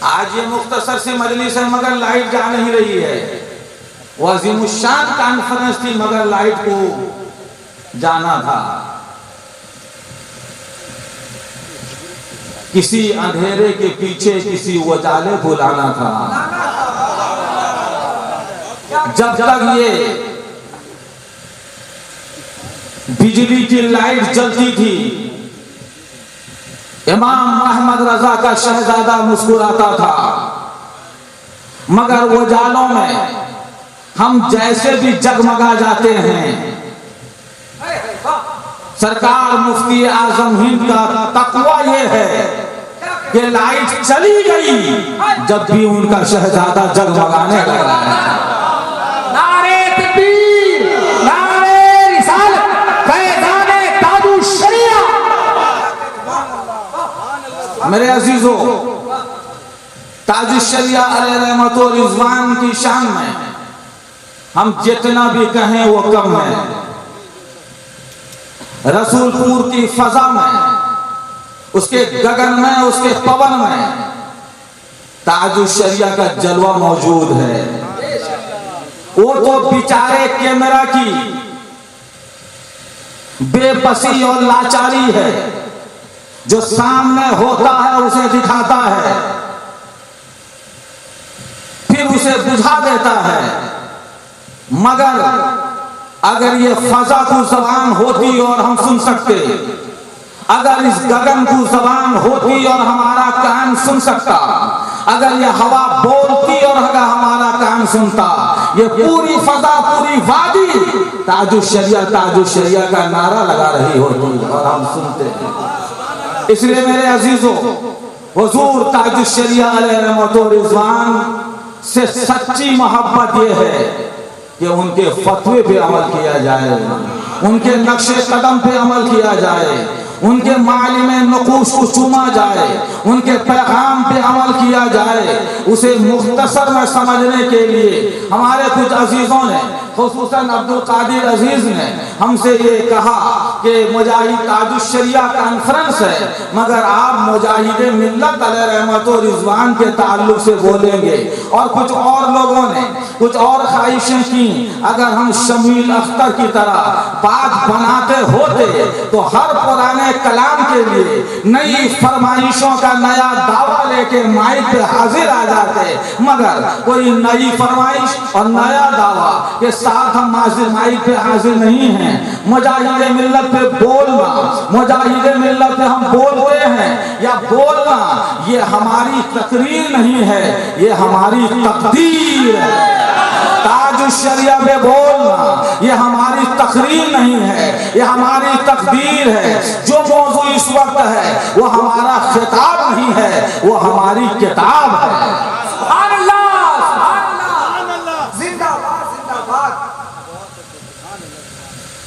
आज ये मुख्तसर सी मजलिस है मगर लाइट जा नहीं रही है। वो अज़ीमुश्शान कॉन्फ्रेंस थी मगर लाइट को जाना था। किसी अंधेरे के पीछे किसी उजाले को लाना था। जब तक ये बिजली की लाइट जलती थी, इमाम अहमद रजा का शहजादा मुस्कुराता था, मगर उजालों में हम जैसे भी जगमगा जाते हैं। सरकार मुफ्ती आजम हिंद का तकवा ये है कि लाइट चली गई जब भी उनका शहजादा जगमगाने लगा। नारे तकबीर, नारे रिसालत, फैज़ान ताजुश शरिया। मेरे अजीजों, ताजुश शरिया अलैहि रहमत व रिज़वान की शान में हम जितना भी कहें वो कम है। रसूलपुर की फजा में, उसके गगन में, उसके पवन में ताजुश शरिया का जलवा मौजूद है। वो तो बेचारे कैमरा की बेबसी और लाचारी है, जो सामने होता है उसे दिखाता है, फिर उसे बुझा देता है। मगर अगर ये फजा को जबान होती और हम सुन सकते, अगर इस गगन को जबान होती और हमारा कान सुन सकता, अगर ये हवा बोलती और अगर हमारा कान सुनता, ये पूरी फजा, पूरी वादी ताजुश शरिया का नारा लगा रही होती और हम सुनते। इसलिए मेरे अजीजों, हुजूर ताजुश शरिया अलैहि रहमत व रिज़वान से सच्ची मोहब्बत ये है कि उनके फतवे पे अमल किया जाए, उनके नक्शे कदम पे अमल किया जाए, उनके मालिमे नकूश को चूमा जाए, उनके पैगाम पे अमल किया जाए। उसे मुख्तसर में समझने के लिए हमारे कुछ अजीजों ने खुसूसन अब्दुल कादिर अजीज ने हमसे ये कहा कि मुजाहिद ताजुश्शरिया कॉन्फ्रेंस है, मगर आप मुजाहिद मिल्लत अलैहि रहमत व रिजवान के ताल्लुक से बोलेंगे। और कुछ और लोगों ने कुछ और ख्वाहिशें की, अगर हम शमील अख्तर की तरह बात बनाते होते तो हर पुराने कलाम के लिए नई फरमाइशों का नया दावा लेके माइक पे हाजिर आ जाते, मगर कोई नई फरमाइश और नया दावा के साथ हम माइक पे हाजिर नहीं हैं। मुजाहिद मिल्लत पे बोलना, मुजाहिद मिल्लत पे हम बोलते हैं या बोलना, ये हमारी तकरीर नहीं है, ये हमारी तकदीर है। ताजुश्शरिया पे बोलना ये हमारी तकरीर नहीं है, ये हमारी तकदीर है। जो मौजू इस वक्त है वो हमारा खिताब नहीं है, वो हमारी किताब है।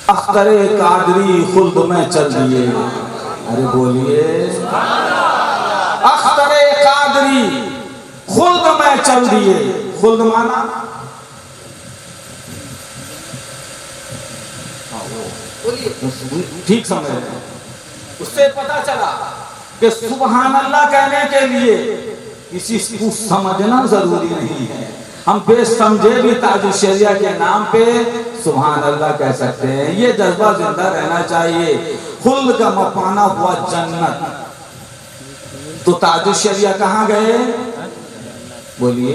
अख्तरे कादरी खुल्द में चल दिए, अरे बोलिए, अख्तरे कादरी खुल्द में चल दिए। खुल्द माना ठीक समझ रहे हैं। उससे पता चला कि सुबहान अल्लाह कहने के लिए किसी को समझना जरूरी नहीं है। हम बेसमझे भी ताजुश्शरिया के नाम पे सुबहान अल्लाह कह सकते हैं। ये जज्बा जिंदा रहना चाहिए। खुल्द का मपाना हुआ जन्नत। तो ताजुश्शरिया कहाँ गए? बोलिए,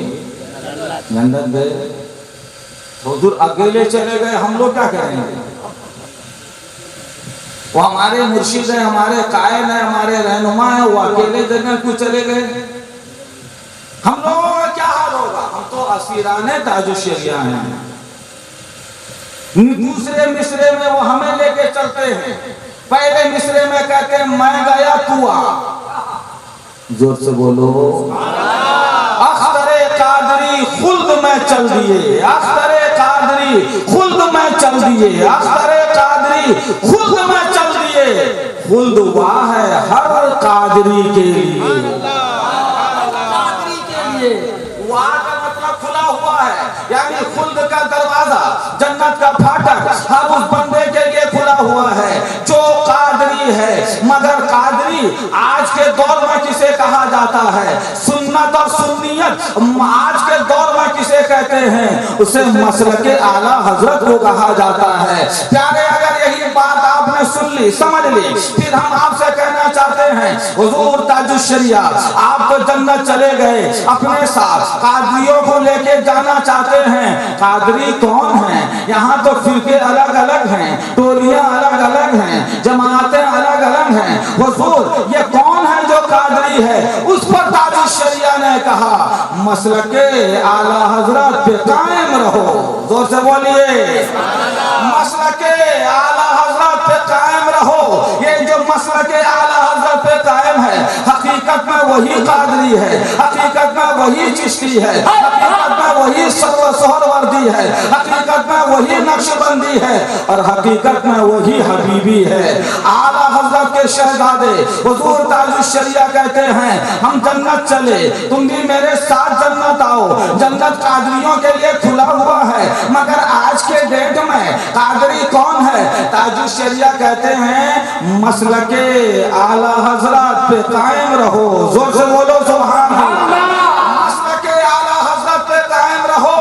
जन्नत गए। हुजूर अकेले चले गए, हम लोग क्या करेंगे? वो हमारे मुर्शिद है, हमारे कायद है, हमारे रहनुमा है, वो अकेले जन्नत को चले गए। हम लोगों का क्या हाल होगा? हम तो असीराने ताजुश्शरिया हैं। दूसरे मिसरे में वो हमें लेके चलते हैं। पहले मिसरे में कहते हैं मैं गया तू आ। जोर से बोलो। अख्तरे कादरी खुल्द में चल दिए, अख्तरे कादरी खुल्द में चल दिए, अख्तरे कादरी खुल्द में चल दिए। खुल्द वाह है हर कादरी के लिए। वाह का मतलब खुला हुआ है, यानी खुल्द का दरवाजा, जन्नत का फाटक हर उस बंदे के लिए खुला हुआ है जो कादरी है। मगर कादरी आज के दौर में किसे कहा जाता है? सुन्नत और सुन्नियत आज के दौर में किसे कहते हैं? उसे मसलके आला हजरत को कहा जाता है। प्यारे, अगर यही बात आपने सुन ली, समझ ली, फिर हम आपसे कहना चाहते हैं हुजूर ताजुश्शरिया आप तो जन्नत चले गए, अपने साथ कादरियों को लेके जाना चाहते हैं। कादरी कौन है? यहाँ तो फिरके अलग अलग हैं, टोलियां अलग अलग हैं, जमातें अलग अलग हैं। हुजूर ये कौन है जो कादरी है? उस पर ताजुश्शरिया ने कहा मसलके आला हजरत पे कायम रहो। जोर से बोलिए, मसलके आला हजरत पे कायम रहो। ये जो मसलके आला हजरत पे कायम है, हकीकत में वही कादरी है, हकीकत में वही चिश्ती है, हकीकत में वही सोहरवर्दी है, हकीकत में वही नक्शबंदी है और हकीकत में वही हबीबी है। आला हजरत के शहजादे हुजूर ताजुश्शरिया कहते हैं हम जन्नत चले, तुम भी मेरे साथ जन्नत आओ। जन्नत कादरियों के लिए खुला हुआ है, मगर आज के डेट में कादरी कौन है? ताजुश्शरिया कहते हैं मसलके आला हजरत पे कायम रहो। जोर से बोलो सुभान अल्लाह। मसलके आला हजरत पे कायम रहो,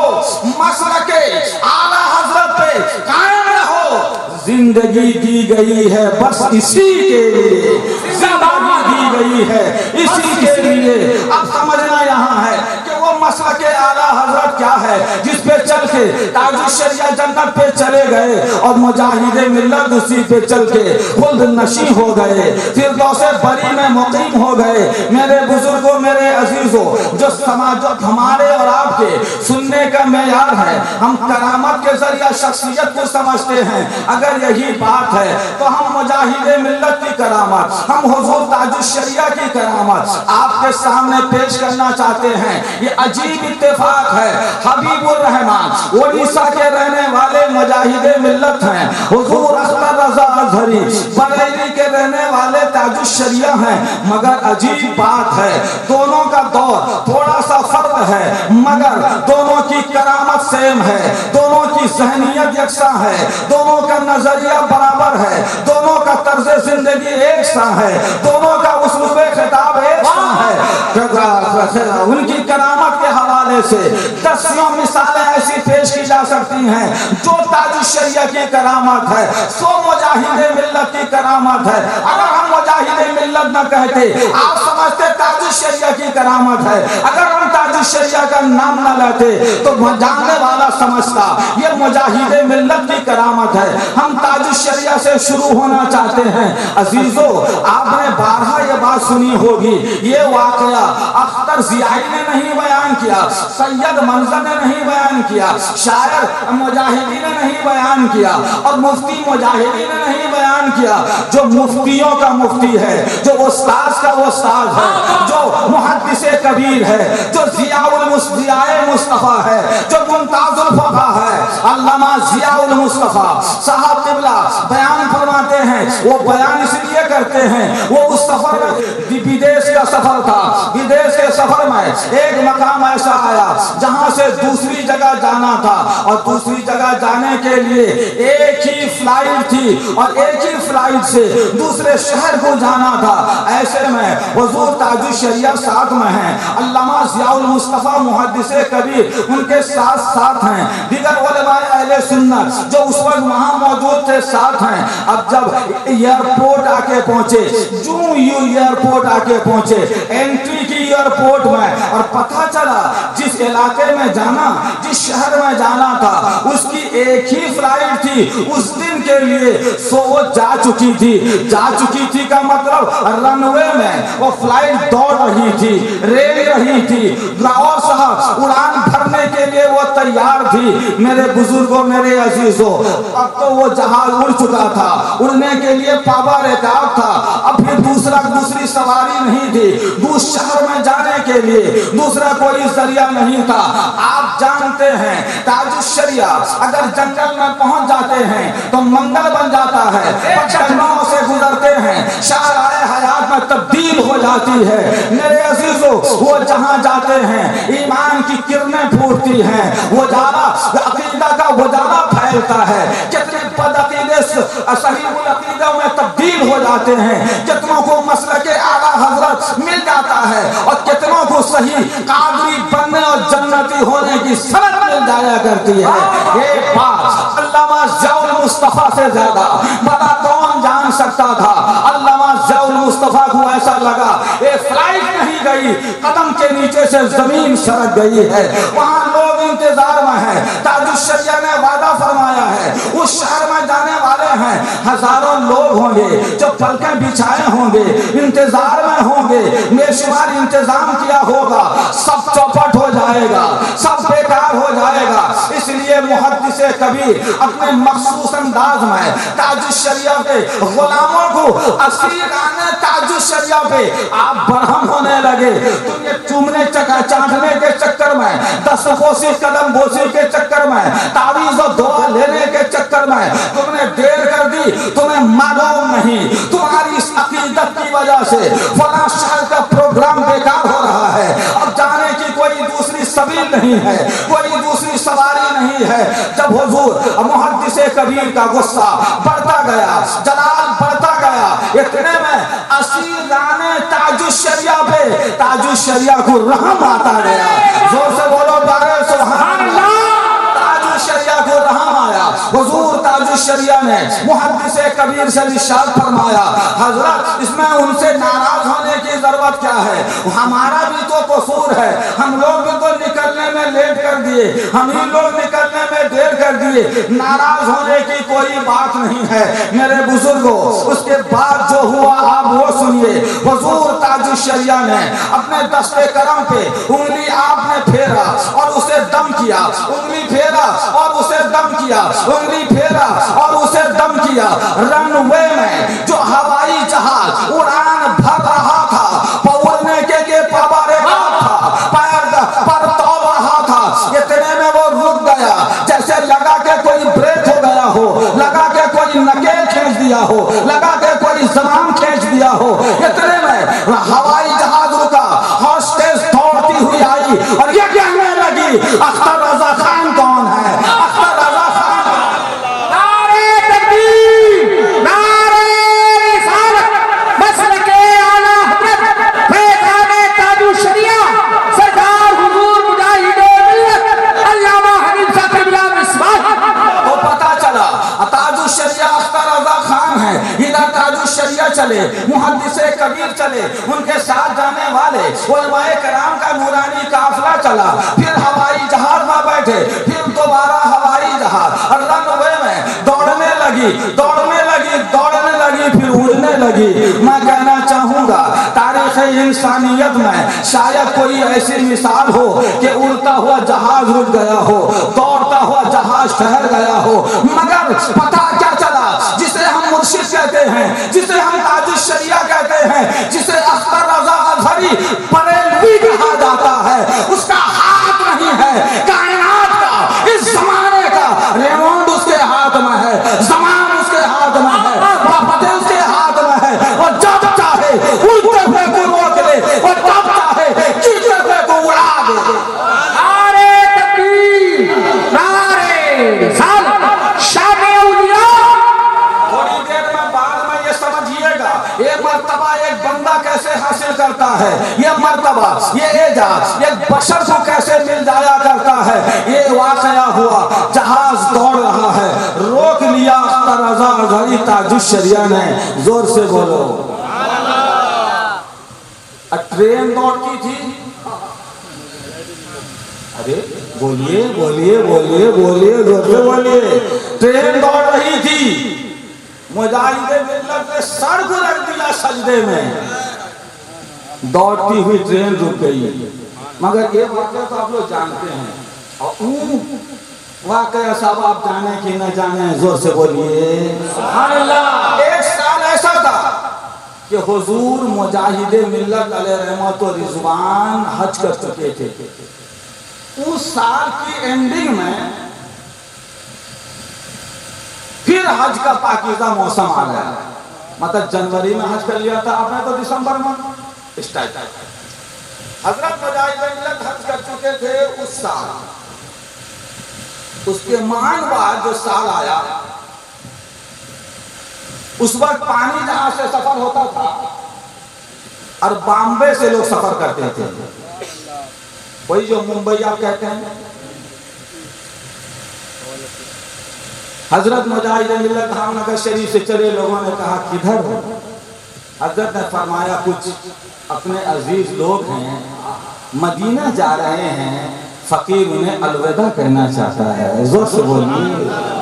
मसलके आला हजरत पे कायम रहो। जिंदगी दी गई है बस इसी के लिए, जिंदगी दी गई है इसी के लिए। अब समझना यहाँ है कि वो मसलके आला हजरत क्या है जिस पे चल के ताजुश्शरिया जन्नत पे चले गए और मुजाहिद मिल्लत उसी पे चल के खुल्द नशी हो गए, फिरदौसे बरी में मुकीम हो गए। मेरे बुजुर्गों, मेरे अजीजों, जो समाजत हमारे और आपके सुनने का मेयार है, हम करामत के जरिए शख्सियत को समझते हैं। अगर यही बात है तो हम मुजाहिद मिल्लत की करामत, हम हुजूर ताजुश्शरिया की करामत आपके सामने पेश करना चाहते हैं। ये अजीब इत्तेफाक है, हबीबुर रहमान ओडिशा के रहने वाले मुजाहिद मिल्लत हैं, हुजूर अख्तर रजा अजहरी बरेली के रहने वाले ताजुश्शरिया हैं। मगर अजीब बात है, दोनों का दौर थोड़ा सा फर्क है, मगर दोनों की करामत सेम है, दोनों की जहनियत यकसा है, दोनों का नजरिया बराबर है, दोनों का तर्ज जिंदगी एक सा है, दोनों का उसलूब खिताब एक सा है। उनकी करामत के हवाले से दसियों मिसालें ऐसी पेश की जा सकती हैं। जो ताजुश शरिया की करामत है सो मुजाहिदे मिल्लत की करामत है। अगर हम मुजाहिदे मिल्लत न कहते, आप समझते ताजुश शरिया की करामत है। अगर हम ताजुश शरिया का नाम न लेते तो जानने वाला समझता ये मुजाहिदे मिल्लत की करामत है। हम ताजुश शरिया से शुरू होना चाहते हैं। अजीजों, आपने बारहा ये बात सुनी होगी, ये वाकया अख्तर जियाई ने नहीं बयान किया, सैयद मंजर ने नहीं बयान किया, शायर मुजाहिदी ने नहीं बयान किया और मुफ्ती मुजाहिदी ने नहीं बयान किया। जो मुफ्तियों का मुफ्ती है, जो उस्ताद का उस्ताद है, जो मुहद्दिसे कबीर है, जो जियाए मुस्तफा है, जो मुमताजुल फक़ा है, अल्लामा जियाउल मुस्तफा साहब क़िबला बयान फरमाते हैं। वो बयान इसलिए करते हैं, वो उस सफर में विदेश का सफर था। विदेश के सफर में एक मकाम ऐसा आया जहां से दूसरी जगह जाना था और दूसरी जगह जाने के लिए एक ही फ्लाइट थी और एक ही फ्लाइट से दूसरे शहर को जाना था। ऐसे में हुजूर ताजुश शरिया साथ में हैं, अल्लामा जियाउल मुस्तफा मुहद्दिसे कबीर उनके साथ साथ हैं, दीगर उलमाए अहले सुन्नत जो उस वक्त वहां मौजूद थे साथ हैं। अब जब एयरपोर्ट आके पहुंचे, जूं एयरपोर्ट आके पहुंचे, एंट्री की एयरपोर्ट में, और पता चला जिस इलाके में जाना, जिस शहर में जाना था उसकी एक ही फ्लाइट थी उस दिन के लिए। सो वो जा चुकी थी का मतलब रनवे में वो फ्लाइट दौड़ रही थी, रेल रही थी, और साहब उड़ान भरने के लिए वो तैयार थी। मेरे बुजुर्गों, मेरे अजीजों, अब तो वो जहाज उड़ चुका था, उड़ने के लिए पावर एकाब था, अब फिर दूसरी सवारी नहीं थी। दूसरे शहर में जाने के लिए दूसरा कोई जरिया नहीं था। आप जानते हैं ताजुश शरिया अगर जंगल में पहुंच जाते हैं तो मंगल बन जाता है, पटनाओं से गुजरते हैं शाहराए हयात में तब्दील हो जाती है। मेरे अजीजों, वो जहां जाते हैं ईमान की किरणें फूटती हैं, वो ज्यादा अकीदा का वो ज्यादा फैलता है। कितने बदअकीदे सहीहुल अकीदा में तब्दील हो जाते हैं, कितनों को मसलके आला हजरत मिल जाता है और कितनों को सही कादरी बनने और जन्नती होने की सनद मिल जाया करती है। ये बात अल्लामा जियाउल मुस्तफा से ज्यादा बता कौन जान सकता था। अल्लामा जियाउल मुस्तफा को ऐसा लगा ये फ्लाइट नहीं गई, कदम के नीचे से जमीन सरक गई है, वहां लोग इंतजार में हैं। ताजुश शरिया ने वादा फरमाया है उस शहर में जाने वाले हैं हजारों लोग होंगे जो पलकें बिछाए होंगे, इंतजार में होंगे, बेशुमार इंतजाम किया होगा, सब चौपट हो जाएगा, सब बेकार हो जाएगा। इसलिए मुहद्दिसे कबीर अपने मखसूस अंदाज में ताजुश शरिया के गुलामों को असीराने ताजुश शरिया पे आप बरहम होने लगे। तुम ये चूमने चाटने के चक्कर में, दस्तबोसी कदम बोसी के चक्कर में, तावीज़ और दुआ लेने के चक्कर में तुमने देर कर दी। तुम्हें मालूम नहीं तुम्हारी इस अकीदत की वजह से फलां शहर का प्रोग्राम बेकार हो रहा है। अब जाने की कोई दूसरी सबील नहीं है, कोई दूसरी सवारी नहीं है। जब हुजूर मुहद्दिसे कबीर का गुस्सा बढ़ता गया, जलाल बढ़ता गया, इतने में असीराने ताजुश शरिया पे ताजुश शरिया को रहम आता गया। जोर से बोलो बारे सुभान अल्लाह। ताजुश शरिया को रहम आया। हुजूर ताजुश शरिया ने मुहद्दिसे कबीर से इरशाद फरमाया, हजरत इसमें उनसे नाराज होने की जरूरत क्या है, हमारा भी तो कसूर है, हम लोग भी तो निकलने में लेट कर दिए, हम ही लोग निकलने में देर कर दिए, नाराज होने की कोई बात नहीं है। मेरे बुजुर्गों, उसके बाद जो हुआ आप वो सुनिए। हुजूर ताजुश शरिया ने अपने दस्ते करम पे उंगली आपने फेरा और उसे दम किया, उंगली फेरा और उसे दम किया, उंगली फेरा और उसे दम किया। रनवे में जो हवाई जहाज उड़ान भर रहा था, उड़ने के लिए पवारे था, पर तौल रहा था, इतने में वो रुक गया, जैसे लगा के कोई ब्रेक हो गया हो, लगा के कोई नकेल खींच दिया हो, लगा के कोई जमाम खींच दिया हो। इतने में हवाई जहाज रुका, हॉस्टेस दौड़ती हुई आई और ये कहने लगी अख्तर रजा खान कौन चले, उनके साथ जाने वाले उलमाए कराम का नूरानी काफिला चला, फिर हवाई जहाज में बैठे, फिर दोबारा हवाई जहाज और रनवे में दौड़ने लगी, फिर उड़ने लगी। मैं कहना चाहूंगा तारीख इंसानियत में शायद कोई ऐसी मिसाल हो कि उड़ता हुआ जहाज रुक गया हो, दौड़ता हुआ जहाज ठहर गया हो, मगर पता क्या चला, जिसे हम मुर्शिद कहते हैं, जिसे हम ताजुश शरिया कहते हैं, जिसे अख्तर रजा अजहरी बरेलवी कहा जाता है, उसका हाथ नहीं है कायनात का, इस जमाने का रेमोंड उसके हाथ में है, जमान उसके हाथ में है, बापते उसके हाथ में है, और जब चाहे उड़ते हुए को रोक ले और जब चाहे गिरते हुए को उड़ा दे। नारे तकबीर, नारे रिसालत, शान औलिया। थोड़ी देर में बाद में ये समझिएगा ये मर्तबा एक बंदा कैसे हासिल करता है, ये मर्तबा, ये एजाज एक बशर को कैसे मिल जाया करता है। ये वाकया हुआ, जहाज दौड़ रहा है, रोक लिया अख्तर रजा अजहरी ताजुश शरिया ने, जोर से बोलो। ट्रेन दौड़ती थी, अरे बोलिए बोलिए बोलिए बोलिए, जोर से बोलिए। ट्रेन दौड़ रही थी, मुजाहिदे मिल्लत ने सर को रख दिया सजदे में, दौड़ती हुई ट्रेन रुक गई। मगर ये वाकया तो आप लोग जानते हैं, और वाकया साहब आप जाने कि न जाने, जोर से बोलिए सुभान अल्लाह। एक साल ऐसा था कि हुजूर मुजाहिदे मिल्लत अलैहि रहमत व रिजवान हज कर चुके थे। उस साल की एंडिंग में फिर हज का पाकीज़ा मौसम आ गया, मतलब जनवरी में हज कर लिया था आपने, तो दिसंबर में स्टार्ट। हजरत मुजाहिदे मिल्लत हज कर चुके थे उस साल, उसके मान बाद जो साल आया, उस वक्त पानी जहां से सफर होता था और बॉम्बे से लोग सफर करते थे, वही जो मुंबई आप कहते हैं। हजरत मुजाहिदे मिल्लत धामनगर शरीफ से चले, लोगों ने कहा किधर हो? हजरत ने फरमाया कुछ अपने अजीज लोग हैं, मदीना जा रहे हैं, फकीर उन्हें अलविदा कहना चाहता है। जोर से बोलिए,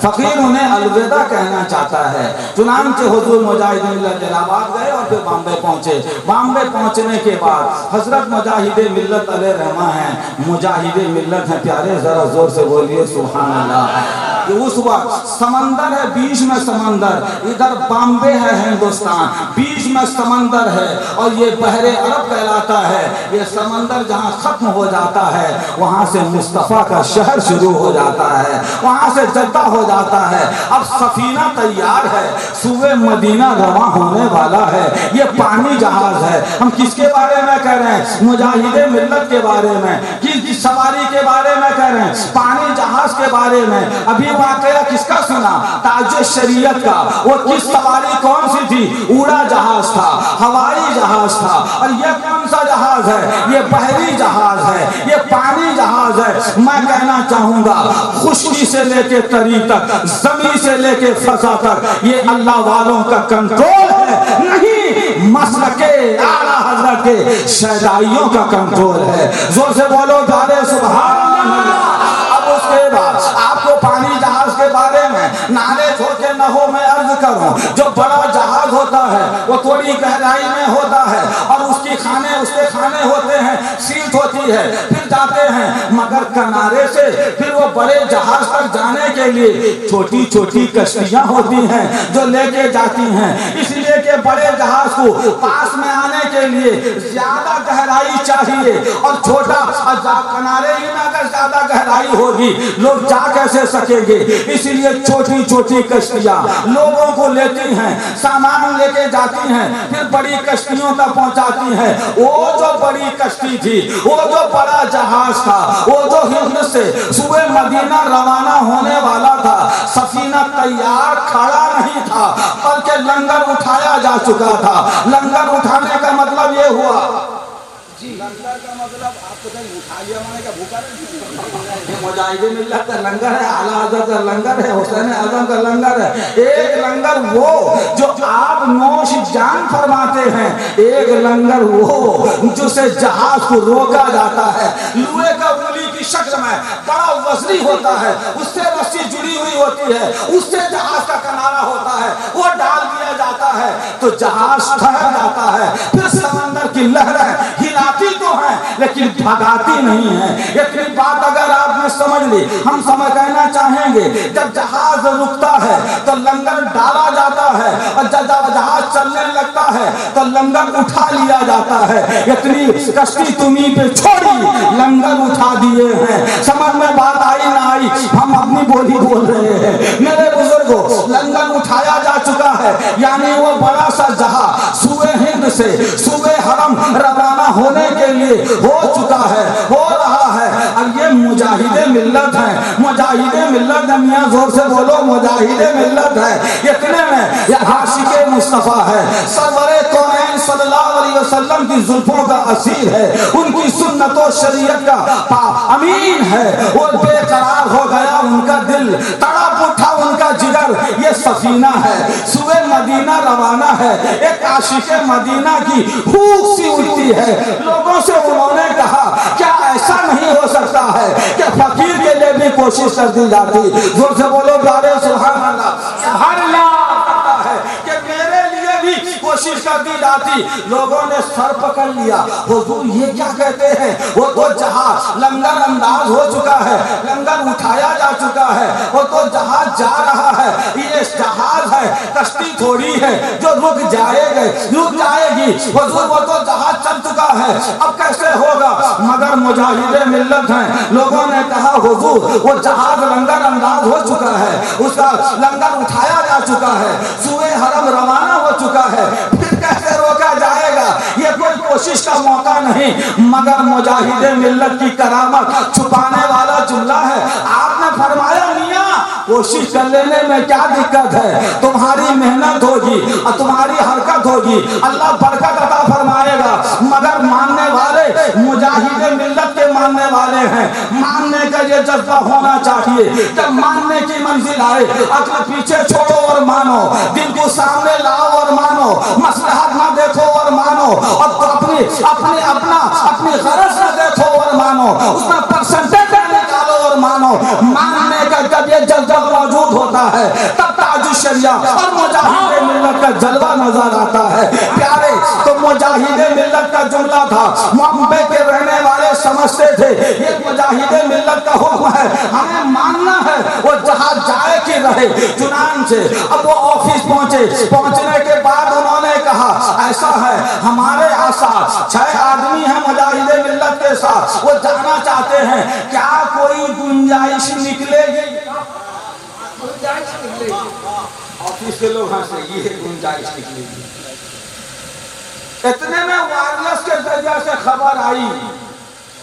फकीर उन्हें अलविदा कहना चाहता है। चुनांचे हुजूर मुजाहिदे मिल्लत इलाहाबाद गए और फिर बॉम्बे पहुंचे। बॉम्बे पहुंचने के बाद हजरत मुजाहिदे मिल्लत अलैहि रहमा हैं, मुजाहिदे मिल्लत हैं प्यारे, जरा जोर से बोलिए सुभान अल्लाह। कि उस वक्त समंदर है, बीच में समंदर, इधर बॉम्बे है हिंदुस्तान, बीच में समंदर है, और ये बहरे अरब कहलाता है। ये समंदर जहाँ खत्म हो जाता है वहाँ से मुस्तफ़ा का शहर शुरू हो जाता है, वहाँ से जद्दा हो जाता है। अब सफीना तैयार है, सुबह मदीना रवा होने वाला है। ये पानी जहाज है। हम किसके बारे में कह रहे हैं? मुजाहिदे मिल्लत के बारे में। किस सवारी के बारे में कह रहे हैं? पानी जहाज के बारे में। अभी वाकया किसका सुना? ताजुश शरीयत का। वो किस सवारी कौन सी थी? उड़ा जहाज था, हवाई जहाज था। और ये कौन सा जहाज है? ये बहरी जहाज है, ये पानी जहाज है। मैं कहना चाहूंगा खुश्की से लेके तरी तक, जमीन से लेके फजा तक, ये अल्लाह वालों का कंट्रोल है, नहीं मसलके आला हजरत के शहदाइयों का कंट्रोल है। जोर से बोलो तारे सुभान अल्लाह। अब उसके बाद आपको पानी जहाज के बारे में नारे छोटे न हो, मैं अर्ज करूं, जो बड़ा जहाज होता है वो थोड़ी गहराई में होता है और उसके खाने होते हैं, सीट होती है, फिर जाते हैं। मगर किनारे से फिर वो बड़े जहाज तक जाने के लिए छोटी छोटी कश्तियां होती हैं जो लेके जाती हैं। इसलिए कि बड़े जहाज को पास में आने के लिए ज्यादा गहराई चाहिए और छोटा किनारे ही में अगर ज्यादा गहराई होगी लोग जा कैसे सकेंगे? इसलिए छोटी छोटी कश्तियां लोगों को लेती हैं, सामान लेके जाती हैं, फिर बड़ी कश्तियों तक पहुंचाती हैं। वो जो बड़ी कश्ती थी, वो जो बड़ा जहाज था, वो जो हिंद से सुबह मदीना रवाना होने वाला था, सफीना तैयार खड़ा नहीं था बल्कि लंगर उठाया जा चुका था। लंगर उठाने का मतलब ये हुआ जी, लंगर मुजाहिदे मिल्लत का लंगर है, आला हज़रत का लंगर है, हुसैन आज़म का लंगर है। एक लंगर वो जो आप नौश जान फरमाते हैं, एक लंगर वो जिसे जहाज को रोका जाता है, लुए का उंगली की शक्ल में बड़ा वजनी होता है, उससे रस्सी जुड़ी हुई होती है, उससे जहाज का किनारा होता है, वो डाल दिया जाता है तो जहाज ठहर जाता है। फिर समंदर की लहरें हिलाती तो हैं लेकिन भगाती नहीं है। इतनी बात अगर आपने समझ ली, हम समझ कहना चाहेंगे जब जहाज रुकता है तो लंगर डाला जाता है और जब जहाज चलने लगता है तो लंगर उठा लिया जाता है। इतनी कश्ती तुम्हीं पे छोड़ी, लंगर उठा दिए हैं। समझ में बात आई ना आई, हम अपनी बोली बोल रहे हैं। मेरे बुजुर्गों, लंगर उठाया जा चुका है, यानी वो बड़ा सा जहाज सूबे हिंद से सूबे हरम रवाना होने के लिए हो चुका है, हो रहा है। अब ये मुजाहिदे मिल्लत है, मुजाहिदे मिल्लत है, मियां जोर से बोलो, मुजाहिदे मिल्लत है। इतने में ये आशिके मुस्तफा है, सरवरे कौनैन सल्लल्लाहु अलैहि वसल्लम की जुल्फों का असीर है, उनकी सुन्नतों शरीयत का अमीन है। वो बेकरार हो गया उनका दिल, तड़प उठा उनका जिगर, ये सफीना है, सुबह मदीना रवाना है। एक आशिके मदीना की भूख सी उठती है। लोगों से उन्होंने कहा क्या ऐसा नहीं हो सकता है कि फकीर के लिए भी कोशिश कर दी जाती? जोर से बोलो प्यारे सुभान अल्लाह, सुभान अल्लाह है कि मेरे लिए भी कोशिश कर दी जाती। लोगों ने सर पकड़ लिया, हुजूर ये क्या कहते हैं? वो तो जहाज लंगर अंदाज हो चुका है, लंगर उठाया जा चुका है, वो तो जहाज जा रहा है। ये जहाज है, कश्ती थोड़ी है जो रुक जाएगी। हुजूर वो तो जहाज चल चुका है, अब कैसे होगा? मगर मुजाहिदे मिल्लत हैं, लोगों ने कहा हुजूर वो जहाज लंगर अंदाज हो चुका है, उसका लंगर उठाया जा चुका है, सूबे हरम रवाना हो चुका है, फिर कैसे रोका जाएगा? ये कोई कोशिश का मौका नहीं, मगर मुजाहिदे मिल्लत की करामत छुपाने वाला जुमला है। आपने फरमाया मियां कोशिश कर लेने में क्या दिक्कत है? तुम्हारी मेहनत होगी और तुम्हारी हरकत होगी, अल्लाह बरकत अता फरमाएगा। मगर मानने वाले मुजाहिदे मिल्लत के मानने वाले हैं, मानने का ये जज्बा होना चाहिए। जब मानने की मंजिल आए, अक्ल पीछे छोड़ो और मानो, दिल को सामने लाओ और मानो, मसलहत ना देखो और मानो, और अपनी गरज ना देखो और मानो, उसमें परसेंटेज निकालो और मानो। मानने का जब ये जज्बा मौजूद होता है तब ताजुश शरिया और मुजाहिदे मिल्लत का जलवा नजर आता है। प्यारे, तो मुजाहिदे मिल्लत का जुमला था, मुंबई के रहने वाले समझते थे ये मुजाहिदे मिल्लत का हुक्म है, हमें मानना है, वो जहाज जाए कि रहे। चुनांचे अब वो ऑफिस पहुंचने के बाद उन्होंने कहा ऐसा है, हमारे आसास 6 आदमी हैं मुजाहिदे मिल्लत के साथ, वो जाना चाहते हैं, क्या कोई गुंजाइश निकलेगी? ऑफिस के लोग हंसेंगे, गुंजाइश निकलेगी। इतने में वायरलेस के जरिए से खबर आई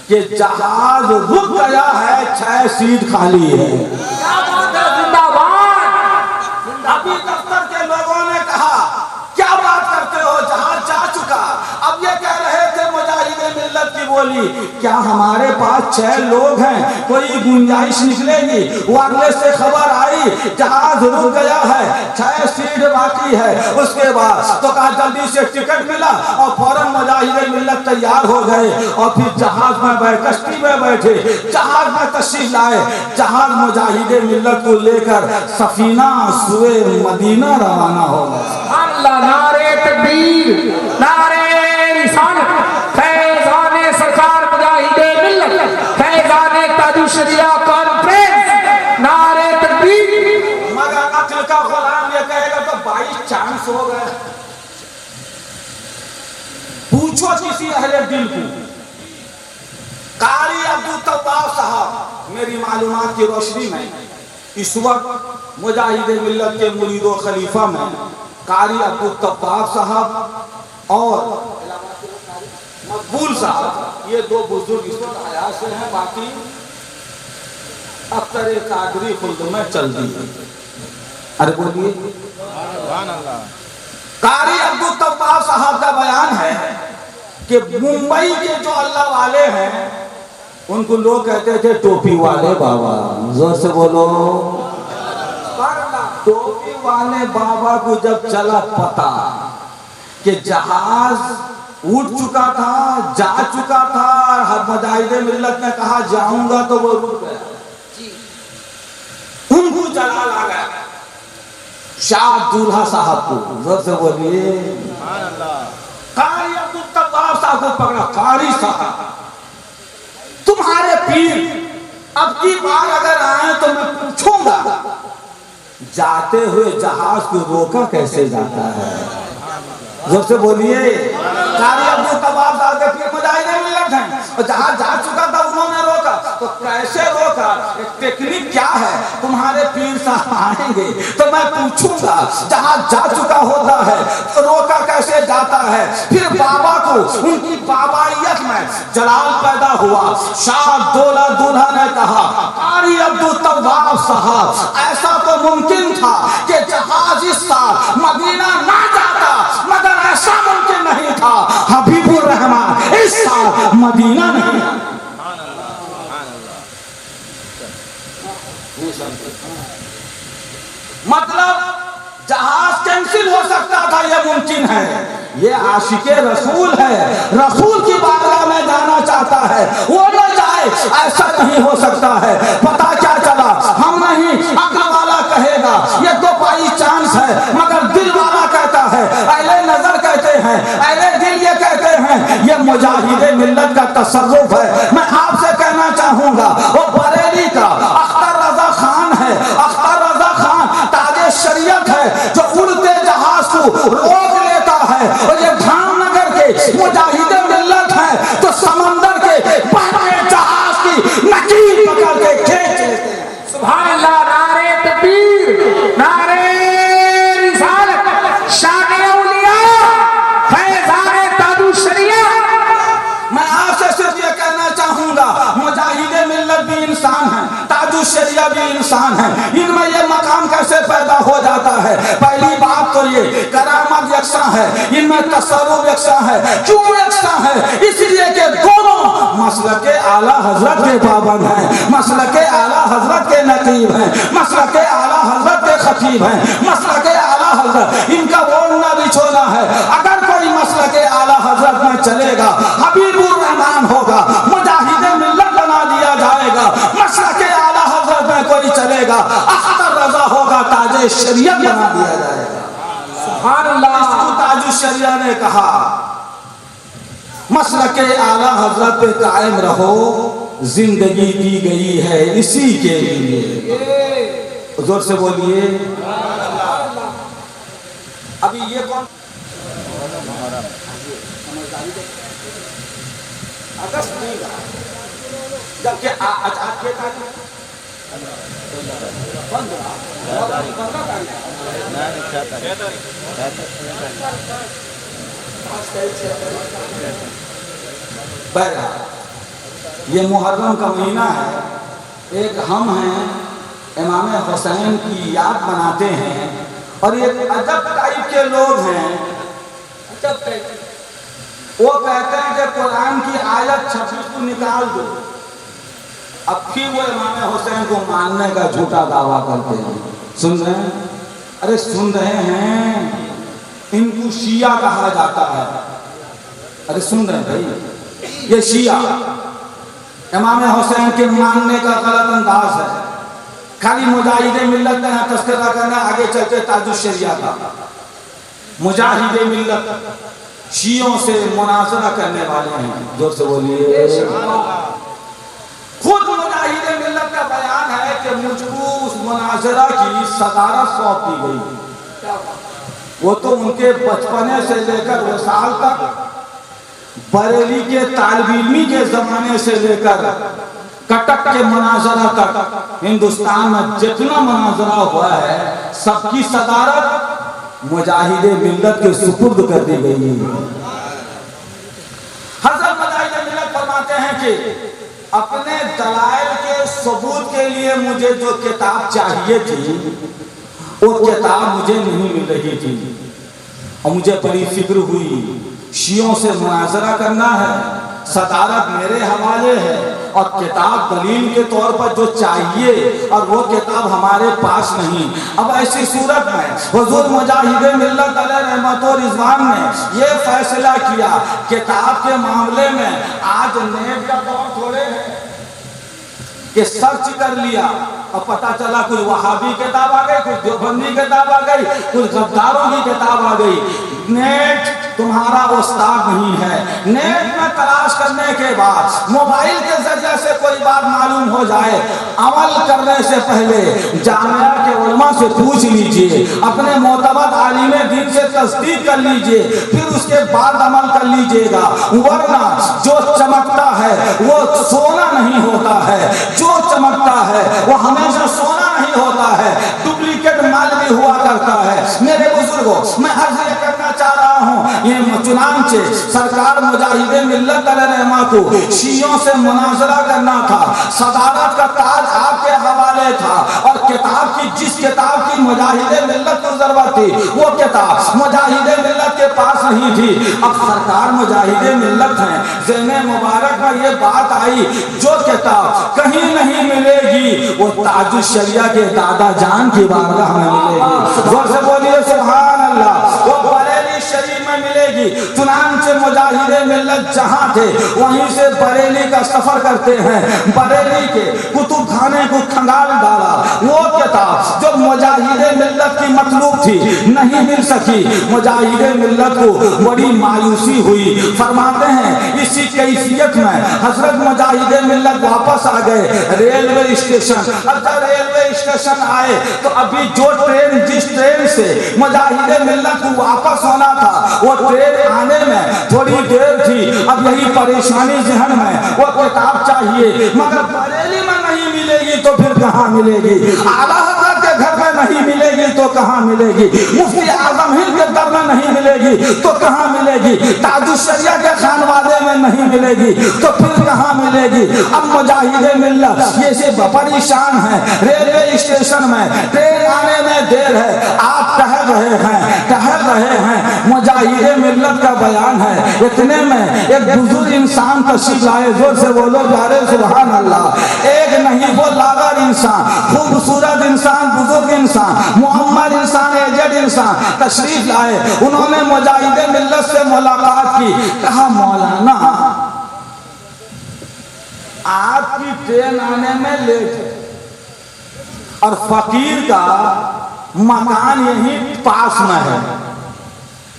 कि जहाज रुक गया है, 6 सीट खाली है। जिंदाबाद। अभी दफ्तर के लोगों ने कहा क्या बात करते हो, जहाज जा चुका। अब ये कह रहे थे मुजाहिदे मिल्लत की बोली, क्या हमारे पास 6 लोग हैं, कोई गुंजाइश निकलेगी? वायरलेस से खबर आई जहाज रुक गया है, 6 सीट बाकी है। उसके बाद तो कहा जल्दी से टिकट मिला और फौरन मुजाहिदे मिल्लत तैयार हो गए और फिर जहाज में कश्ती में बैठे, जहाज में तशरीफ लाए। जहाज मुजाहिदे मिल्लत को लेकर सफीना सुए मदीना रवाना हो गया। नारे तकबीर, नारे रिसालत, फैज़ाने सरकार मुजाहिदे मिल्लत, फैज़ाने ताजुश शरिया कॉन्फ्रेंस, नारे तकबीर। मगर अक्ल का गुलाम ये कहेगा तो 22 चांस हो गए। पूछो किसी अहले दिल को, कारी अब्दुल तव्वाब साहब मेरी मालूमात की रोशनी में इस वक्त मुजाहिदे मिल्लत के मुरीदो खलीफा में कारी अब्दुल तव्वाब साहब और मकबूल साहब, ये 2 बुजुर्ग इस वक्त हयात से हैं, बाकी अख्तर कादरी खुल्द में चल दी। अरे बोलिए, कारी अब्दुल तव्वाब साहब का बयान है कि मुंबई के जो अल्लाह वाले हैं उनको लोग कहते थे टोपी वाले बाबा। जोर से बोलो। टोपी वाले बाबा को जब चला पता कि जहाज उठ चुका था, जा चुका था, हर मुजाहिदे मिल्लत ने कहा जाऊंगा, तो वो रुक गया। उनको जलाल आ गया शाह दूल्हा साहब को। जोर से बोलिए। कारी अब्दुल तव्वाब साहब को पकड़ा। कारी साहब, तुम्हारे पीर अब की बार अगर आए तो मैं पूछूंगा जाते हुए जहाज को रोका कैसे जाता है। जोर से बोलिए। कारी अब्दुल तव्वाब साहब के पीर मुजाहिदे मिल्लत हैं और जहाज जा चुका था, उन्होंने रोका। तो कैसे रोका, टेक्निक क्या है? तुम्हारे पीर साहब आएंगे तो मैं पूछूंगा जहाज जा चुका होता है तो रोका कैसे जाता है। फिर बाबा को उनकी बाबाइयत में जलाल पैदा हुआ। शाह दूल्हा दूल्हा ने कहा कारी अब्दुल तव्वाब साहब, ऐसा तो मुमकिन था कि जहाज इस साल मदीना ना जाता, मगर ऐसा मुमकिन नहीं था हबीबुर रहमान इस साल मदीना नहीं। मतलब जहाज कैंसिल हो सकता था, यह मुमकिन है। ये आशिके रसूल है, रसूल की बारगाह में जाना चाहता है, वो न जाए, ऐसा नहीं हो सकता है। पता क्या चला, हम नहीं अक्ल वाला कहेगा ये तो बाई चांस है, मगर दिल वाला कहता है, अहले नजर कहते हैं, अहले दिल ये कहते हैं ये मुजाहिदे मिल्लत का तसर्रुफ है। मैं आपसे कहना चाहूंगा वो बरेली का अख्तर रजा खान है। अख्तर रजा खान ताजे शरीयत है जो उड़ते जहाज को रोक लेता है, और ये धामनगर के मुजाहिदे मिल्लत है तो समंदर के बड़े जहाज की नकील पकड़ के खींच लेते हैं। सुभान अल्लाह। नारे तकबीर, नारे रिसालत, शान औलिया, फैज़ान ताजु शरीयत। मैं आपसे सिर्फ ये कहना चाहूंगा मुजाहिदे मिल्लत भी इंसान है, ताजु शरिया भी इंसान है। इनमें ये मकाम कैसे पैदा हो जाता है? पहली बात तो ये करामत यकसा है, इनमें तसर्रुफ यकसा है। क्यों यकसा है? इसलिए कि दोनों मसलके आला हजरत के पाबंद हैं, मसलके आला हजरत के नकीब हैं, मसलके आला हजरत के खतीब हैं, मसलके आला हजरत इनका बोलना भी छोड़ा है। अगर कोई मसलके आला हजरत में चलेगा हबीबुर रहमान होगा, मुजाहिदे मिल्लत बना दिया जाएगा। मसलके आला हजरत में कोई चलेगा अख्तर रजा होगा, ताजे शरीयत बना दिया जाएगा। सुभान अल्लाह। ताजु शरिया ने कहा मसलके आला हजरत पे कायम रहो, जिंदगी दी गई है इसी के लिए। जोर से बोलिए। अभी ये कौन अगस्त नहीं जबकि ये मुहर्रम का महीना है। एक हम हैं इमाम हुसैन की याद मनाते हैं, और एक अजब टाइप के लोग हैं, वो कहते हैं कि कुरान की आयत 26 को निकाल दो। अब फिर वो इमाम हुसैन को मानने का झूठा दावा करते हैं। सुन रहे हैं? अरे सुन रहे हैं? इनको शिया कहा जाता है। अरे सुन रहे हैं भाई? ये शिया इमाम हुसैन के मानने का गलत अंदाज है। खाली मुजाहिदे मिल्लत का तस्करा करना, आगे चलते ताजुल शरिया का। मुजाहिदे मिल्लत शियों से मुनाजरा करने वाले हैं। जोर से बोलिए। खुद मुजाहिदे मिल्लत का बयान है कि मुझको उस मुनाजरा की सदारत सौंप दी गई। वो तो उनके बचपने से लेकर वसाल तक, बरेली के तालिबी के जमाने से लेकर कटक के मुनाजरा तक हिंदुस्तान में जितना मुनाजरा हुआ है सबकी सदारत मुजाहिदे मिल्लत के सुपुर्द कर दी गई है। हज़रत मुजाहिदे मिल्लत फरमाते हैं कि अपने दलाइल के सबूत के लिए मुझे जो किताब चाहिए थी वो किताब मुझे नहीं मिल रही थी, और मुझे बड़ी फिक्र हुई शियों से मुनाजरा करना है, सदारत मेरे हवाले है और किताब दलील के तौर पर जो चाहिए और वो किताब हमारे पास नहीं। अब ऐसी सूरत में हुजूर मुजाहिद मिल्लत अलैहि रहमत और रिजवान ने ये फैसला किया किताब के मामले में, आज नेट का दौर थोड़े है कि सर्च कर लिया और पता चला कुछ वहाबी किताब आ गई, कुछ देवबंदी किताब आ गई, कुछ गद्दारों की किताब आ गई। नेट तुम्हारा उस्ताद नहीं है। नेट में तलाश करने के बाद मोबाइल के जरिए से कोई बात मालूम हो जाए, अमल करने से पहले जामिया के उलमा से पूछ लीजिए, अपने मोतबर आलिम दीन से तस्दीक कर लीजिए, फिर उसके बाद अमल कर लीजिएगा। वरना जो चमकता है वो सोना नहीं होता है, जो चमकता है वो हमेशा सोना नहीं होता है, डुप्लीकेट माल भी हुआ करता है। मेरे बुजुर्गों, मैं अर्ज करना चाह रहा हूँ, ये चुनांचे सरकार मुजाहिद मिल्लत अलैहि रहमत को शियों से मुनाजरा करना था, सदारत का ताज आपके हवाले था और किताब की जिस किताब की मुजाहिद मिल्लत को जरूरत थी वो किताब मुजाहिद मिल्लत के पास नहीं थी। अब सरकार मुजाहिद मिल्लत है, ज़ेने मुबारक में ये बात आई जो किताब कहीं नहीं मिलेगी वो ताजुल शरिया के दादा जान की बारगाह में मिलेगी। जोर से बोलिए सुभान अल्लाह। वो बरेली शरीफ में मिलेगी। चुनांचे मुजाहिद मिल्लत जहां थे वहीं से बरेली का सफर करते हैं, बरेली के कुतुब खाने को खंगाल डाला। वो किताब जो मुजाहिद मिल्लत की मतलूब थी नहीं मिल सकी, मुजाहिद मिल्लत को बड़ी मायूसी हुई। फरमाते हैं इसी कैफियत में हजरत मुजाहिद मिल्लत वापस आ गए रेलवे स्टेशन। अब जब रेलवे स्टेशन आए तो अभी जो ट्रेन जिस ट्रेन से मुजाहिद मिल्लत को वापस होना था वो ट्रेन आने में थोड़ी देर थी। अब यही परेशानी जहन में, वो किताब चाहिए मगर बरेली में नहीं मिलेगी तो फिर कहाँ मिलेगी, आला हज़रत के घर में नहीं मिलेगी तो कहाँ मिलेगी, मुफ्ती आजम हिंद के दर में नहीं मिलेगी तो कहाँ मिलेगी, ताजुल शरिया के खानवादे में नहीं मिलेगी तो फिर कहाँ मिलेगी। अब मुजाहिद मिल्लत ये से परेशान है, रेलवे स्टेशन में ट्रेन आने में देर है, आप ठहर रहे हैं। मुजाहिद मिल्लत का बयान है, इतने में एक बुजुर्ग इंसान तशरीफ लाए। जोर से बोलो जारे सुभान अल्लाह। एक नहीं वो लागर इंसान, खूबसूरत इंसान, बुजुर्ग इंसान, मोहम्मद इंसान, एजेड इंसान तशरीफ लाए। उन्होंने मुजाहिद मिल्लत से मुलाकात की। कहा मौलाना आपकी ट्रेन आने में लेट है और फकीर का मकान यहीं पास में है।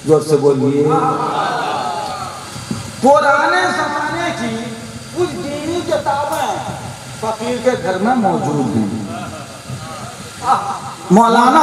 जोर से बोलिए। पुराने जमाने की कुछ दीनी किताबें फकीर के घर में मौजूद हैं। मौलाना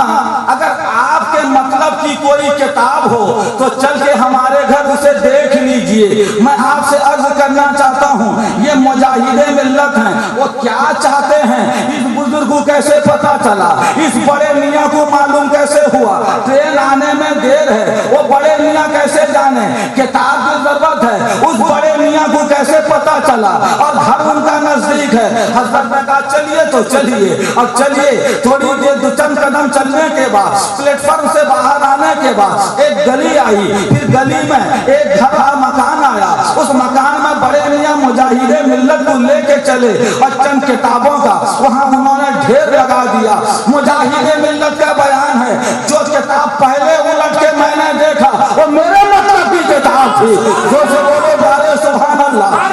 अगर आपके मतलब की कोई किताब हो तो चल के हमारे घर उसे देख लीजिए। मैं आपसे अर्ज करना चाहता हूँ ये मुजाहिद मिल्लत हैं, वो क्या चाहते हैं इस बुजुर्ग को कैसे पता चला, इस बड़े मियाँ को मालूम कैसे हुआ, ट्रेन आने में देर है वो बड़े मियाँ कैसे जाने, किताब की जरूरत है उस बड़े मियाँ को कैसे पता चला और घर उनका नजदीक है। हजरत ने कहा चलिए तो चलिए। और चलिए थोड़ी देर चंद कदम चलने के बाद प्लेटफॉर्म से बाहर आने के बाद एक गली आई, फिर गली में एक घर का मकान आया। उस मकान में बड़े मियाँ मुजाहिद मिल्लत को लेके चले और चंद किताबों का वहां उन्होंने ढेर लगा दिया। मुजाहिद मिल्लत का बयान है जो किताब पहले उलट के मैंने देखा वो मेरे मतलब की किताब थी। जो से बोले बारे सुभान अल्लाह।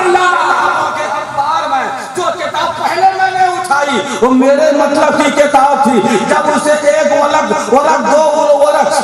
वो मेरे मतलब की किताब थी। जब उसे एक ओलट दो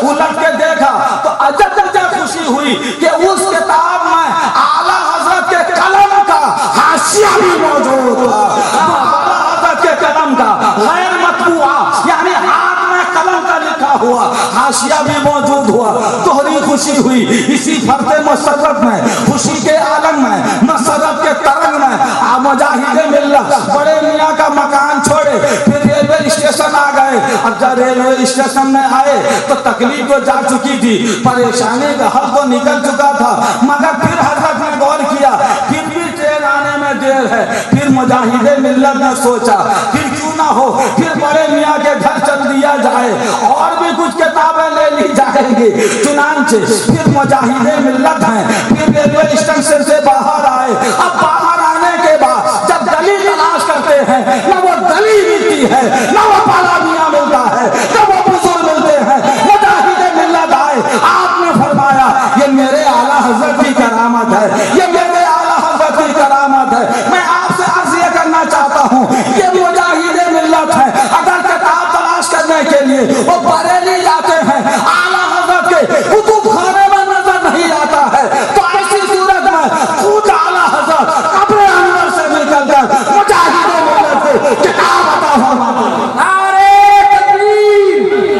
उलट के देखा तो अजब खुशी हुई कि उस किताब में आला हजरत के कलम का हाशिया भी मौजूद था। आला हजरत के कलम का गैर मतबूआ यानी हाथ में कलम का लिखा हुआ हाशिया भी मौजूद हुआ। तोहरी खुशी हुई। इसी फरते मसरत में, खुशी के आलम में, मसरत के तरंग में मुजाहिद मिल्लत बड़े मियाँ का मकान छोड़े फिर रेलवे स्टेशन आ गए। अब जब रेलवे स्टेशन में आए तो तकलीफ तो जा चुकी थी, परेशानी का हल तो निकल चुका था, मगर फिर हजरत ने गौर किया फिर भी ट्रेन आने में देर है। फिर मुजाहिद मिल्लत ने सोचा फिर क्यों ना हो फिर बड़े मियाँ के घर चल दिया जाए और भी कुछ किताबें ले बरेली जाएंगे। चुनांचे फिर मुजाहिदे मिल्लत हैं, फिर रेलवे स्टेशन से बाहर आए। अब बाहर आने के बाद जब गली तलाश करते हैं, न वो गली मिलती है, न वो पालाबिया मिलता है, न वो बुजुर्ग मिलते हैं। मुजाहिदे मिल्लत आए, आपने फरमाया ये मेरे आला हजरत की करामत है, ये मेरे आला हजरत की करामत है। मैं आपसे अर्ज ये करना चाहता हूँ, ये मुजाहिदे मिल्लत है, अगर किताब तलाश करने के लिए वो बरेली जाते हैं, आला हजरत के कुतुब खाने में नजर नहीं आता है, तो ऐसी सूरत में खुद आला हजरत कब्र अंदर से निकलकर मुजाहिदे मिल्लत को किताब अता फरमाते। नारे तकबीर,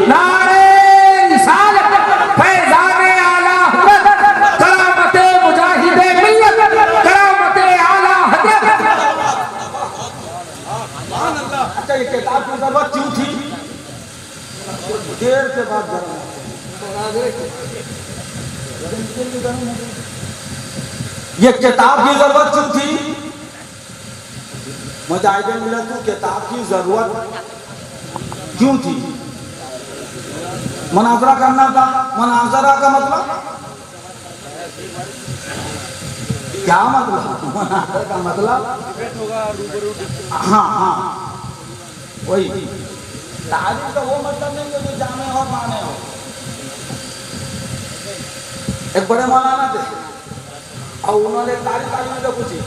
नारे रिसालत, फैज़ाने आला हज़रत, करामते मुजाहिदे मिल्लत, करामते आला हज़रत। अच्छा, ये किताब की जरूरत क्यों थी? देर के बाद ये किताब की जरूरत क्यों थी? मुजाहिदे मिल्लत को किताब की जरूरत क्यों थी? मुनाजरा करना था। मुनाजरा का मतलब क्या मतलब? मुनाजरा का मतलब हाँ हाँ वही तारीफ का वो मतलब नहीं है जो जाने और माने हो। एक बड़े मौलाना थे और उन्होंने तारीफ में तो पूछी,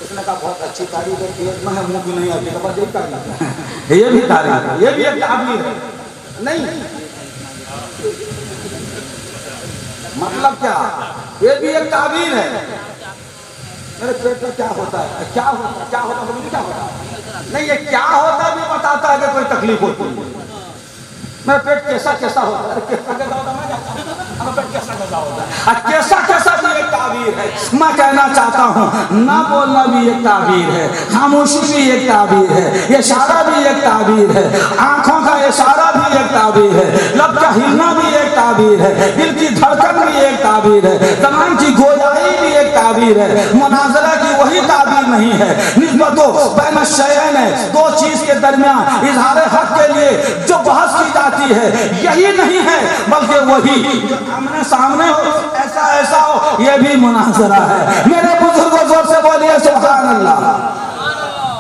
उसने कहा बहुत अच्छी तारीफ है, पेट में है मुंह भी नहीं आती, बस यही तारीफ है। ये भी तारीफ है, ये भी एक तारीफ है। नहीं मतलब क्या? ये भी एक ताबीर है। मेरे पेट में क्या होता है, क्या होता है, क्या होता है, मुझे क्या होता है? नहीं, ये क्या होता है भी बताता है कि कोई तकलीफ होती है। मेरा पेट कैसा कैसा होता है, कैसा कैसा होता है, पेट कैसा कैसा होता है, कैसा कैसा भी एक ताबीर है। मैं कहना चाहता हूँ, ना बोलना भी एक ताबीर है, खामोशी भी एक ताबीर है, इशारा भी एक ताबीर है, आंखों का इशारा भी एक ताबीर है, लब का हिलना भी एक ताबीर है, दिल की धड़कन भी एक ताबीर है, ज़बान की गोयाई भी एक ताबीर है। मुनाजरा की वही ताबीर नहीं है, निस्बतो बैन शयैन है, दो चीज के दरमियान इजहार हक के लिए जो बहस की जाती है, यही नहीं है, बल्कि वही जो आमने सामने हो, ऐसा ऐसा हो, यह भी मुनाजरा है। मेरे बुजुर्गों जोर से बोलिए सुभान अल्लाह।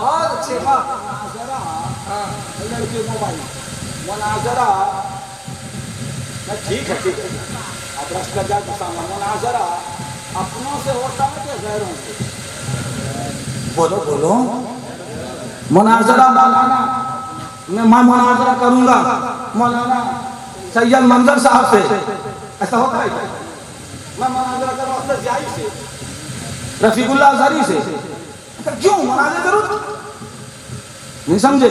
बहुत अच्छी बात। मुनाजरा ठीक है, ठीक है, आप रश कर जाए तो सामने। मुनाजरा अपनों से होता है कि गैरों से? बोलो बोलो। मुनाजरा मौलाना, मैं मुनाजरा करूंगा मौलाना सैयद मंजर साहब से, ऐसा होता है? मैं मुनाजरा करूँ अफजल जाई से, रफीकुल्लाह अज़हरी से, क्यों मुनाजरा करूँ? नहीं समझे?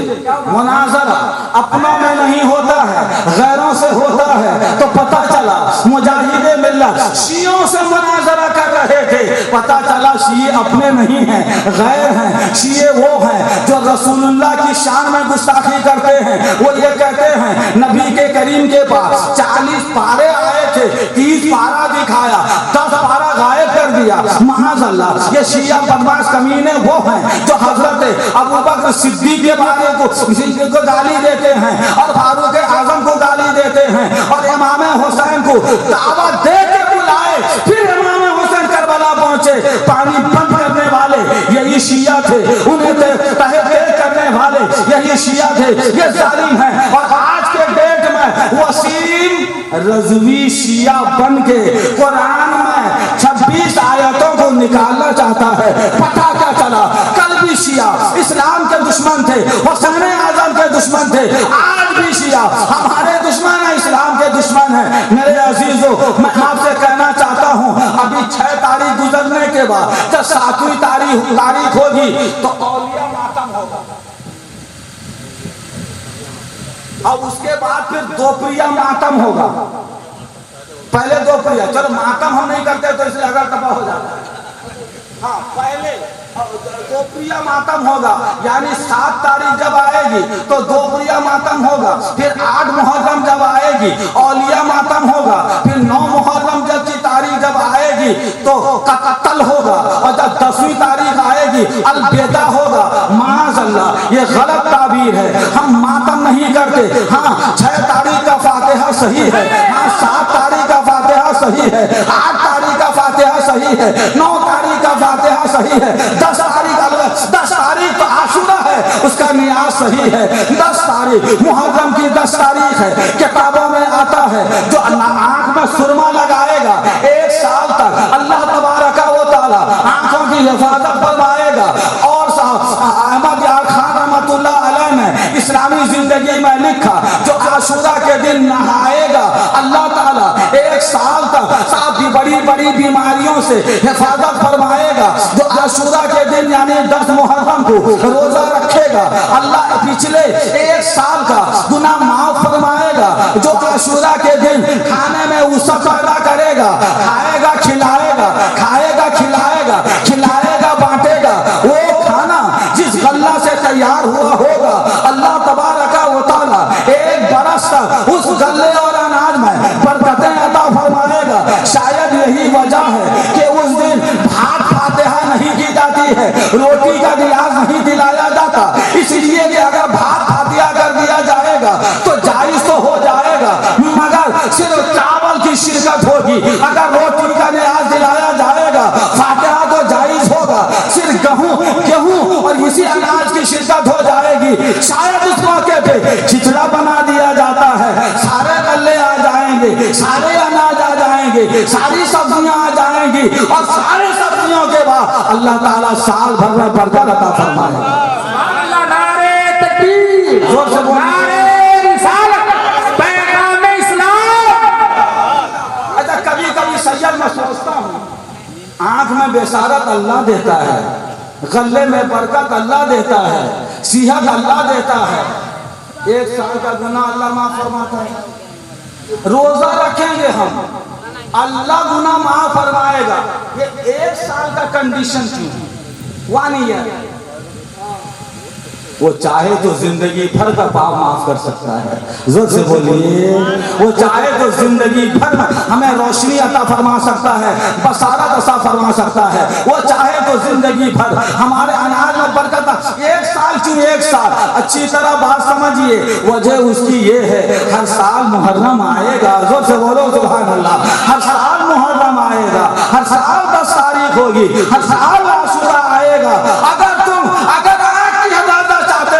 मुनाजरा अपनों में नहीं होता है, गैरों से होता है। तो पता चला मुजाहिदे मिल्लत शियों से मुनाजरा कर रहे थे, पता चला शिये अपने नहीं हैं, गैर हैं। शिये वो हैं जो रसूलुल्लाह की शान में गुस्ताखी करते हैं। वो ये कहते हैं नबी के करीम के पास 40 पारे आए थे, 30 पारा दिखाया, 10 पारा गायब कर दिया। महाअल्लाह, ये शिया बदमाश कमीने वो हैं जो हजरत अबू बकर सिद्दीक के बारे को गाली देते हैं और फारूक आजम को गाली देते हैं और इमाम हुसैन को दावत दे के बुलाए, फिर इमाम हुसैन करबला पहुंचे। पानी बंद करने वाले यही शिया थे, उन्हें तहरीर करने वाले यही शिया थे। ये जालिम हैं और आज के डेट में वसीम रज़वी शिया बन के कुरान में 26 आयतों को निकालना चाहता है। पता क्या चला? कल भी शिया इस्लाम के दुश्मन थे, हुसैन आजम के दुश्मन थे, आज भी शिया हमारे दुश्मन है, इस्लाम के दुश्मन है। मेरे अजीजों, मैं आपसे कहना चाहता हूँ, अभी 6 तारीख गुजरने के बाद जब 7वीं तारीख होगी तो औलिया मातम होगा और उसके बाद फिर दोपहरिया मातम होगा। पहले दोपहरिया, चलो मातम हम नहीं करते तो इसलिए अगर तबाह हो जाता है। हाँ, पहले दोपहरिया मातम होगा, यानी 7 तारीख जब आएगी तो दोपहरिया मातम होगा, फिर 8 मुहर्रम जब आएगी औलिया मातम होगा, फिर 9 मुहर्रम जब की तारीख जब आएगी तो कत्ल होगा, और जब 10वीं तारीख आएगी अलविदा होगा। माज़अल्लाह, ये गलत ताबीर है, हम मातम नहीं करते। हाँ, 6 तारीख का फातिहा सही है, हाँ सही है, 8 तारीख का फातिहा सही है, 9 तारीख का फातिहा सही है, 10 तारीख तो आशूरा है, उसका नियाज सही है, 10 तारीख मुहर्रम की 10 तारीख है। किताबों में आता है जो आंख में सुरमा लगाएगा 1 साल तक अल्लाह तबारक व तआला आंखों की हिफाजत फरमाएगा। और अहमद यार खान रहमतुल्लाह अलैह ने इस्लामी जिंदगी में लिखा जो आशूरा के दिन नहाएगा अल्लाह ताला 1 साल तक साथ बड़ी बड़ी बीमारियों से हिफाजत फरमाएगा। जो आशूरा के दिन यानी 10 मुहर्रम को रोजा रखेगा अल्लाह पिछले 1 साल का गुनाह माफ फरमाएगा। जो आशूरा के दिन खाने में उसका पैदा करेगा, खाएगा खिलाएगा, खाएगा खिलाएगा, खिलाएगा बांटेगा, वो खाना जिस गल्ला से तैयार हुआ होगा अल्लाह तबारक व तआला 1 बरस तक उस गल्ले और अनाज में बरकतें अता फरमाएगा। शायद यही वजह है कि उस दिन भात फातिहा नहीं की जाती है, रोटी का गिलास नहीं दिलाया जाता, इसलिए कि अगर भात फातिहा कर दिया जाएगा तो जायज तो हो जाएगा, मगर सिर्फ चावल की शिरकत होगी। अगर रोटी का गिलास दिलाया जाएगा फातिहा तो जायज होगा, सिर्फ गेहूं और इसी अनाज की शिरकत हो जाएगी। शायद इस मौके पे खिचड़ा बना दिया जाता है, सारे गल्ले आ जाएंगे, सारे अनाज आ जाएंगे, सारी सब्जियां आ जाएंगी और सारे सब्जियों के बाद अल्लाह ताला साल भर में बरकत अता फरमाएगा। जोर से अच्छा, कभी कभी सैयद मैं सोचता हूँ आंख में बेसारत अल्लाह देता है, गले में बरकत अल्लाह देता है, सेहत अल्लाह देता है, 1 साल का गुनाह अल्लाह माफ फरमाता है। रोजा रखेंगे हम अल्लाह गुनाह माफ फरमाएगा। ये 1 साल का कंडीशन क्यों? 1 ईयर। वो चाहे तो जिंदगी भर का पाप माफ कर सकता है। जोर से बोलिए। वो चाहे तो जिंदगी भर हमें रोशनी अता फरमा सकता है, बसारत अता फरमा सकता है। वो चाहे तो जिंदगी भर हमारे अनाज में बरकत। 1 साल क्यों 1 साल? अच्छी तरह बात समझिए। वजह उसकी ये है, हर साल मुहर्रम आएगा। जोर से बोलो सुभान अल्लाह। हर साल मुहर्रम आएगा, हर साल 10 तारीख होगी, हर साल आशूरा आएगा। अगर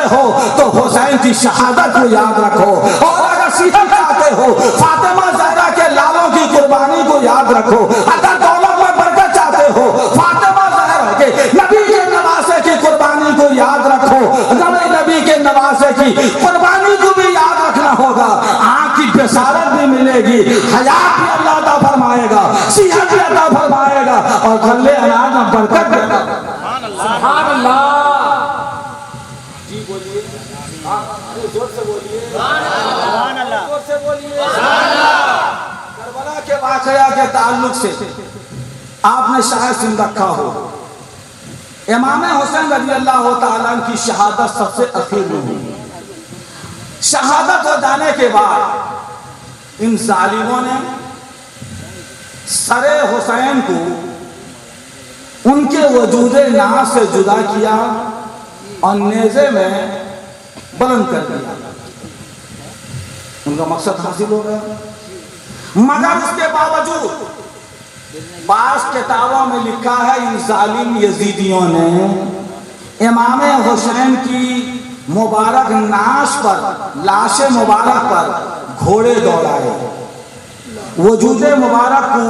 हो तो हुसैन की शहादत को याद रखो, और अगर सेहत चाहते हो फातिमा ज़हरा के लालों की कुर्बानी को याद रखो। अगर दौलत में बरकत चाहते हो फातिमा ज़हरा के नबी के नवासे की कुर्बानी को याद रखो। नबी के नवासे की कुर्बानी को भी याद रखना होगा। आँख की बसारत भी मिलेगी, हयात भी अल्लाह अता फरमाएगा, सेहत भी अता फरमाएगा और गल्ले अनाज में बरकत भी अता फरमाएगा। सुभान अल्लाह। जोर से बोलिए, जोर से बोलिए। करबला के वाकया के ताल्लुक से आपने शायद सुन रखा हो, इमाम हुसैन रज़ी अल्लाह तआला की शहादत सबसे आखिर में हुई। शहादत हो जाने के बाद इन जालिमों ने सरे हुसैन को उनके वजूदे नाज से जुदा किया और नेज़े में बुलंद कर दिया। उनका मकसद हासिल हो गया, मगर उसके बावजूद बास किताबों में लिखा है इन जालिम यजीदियों ने इमाम हुसैन की मुबारक नाश पर, लाश मुबारक पर घोड़े दौड़ाए। वजूदे मुबारक को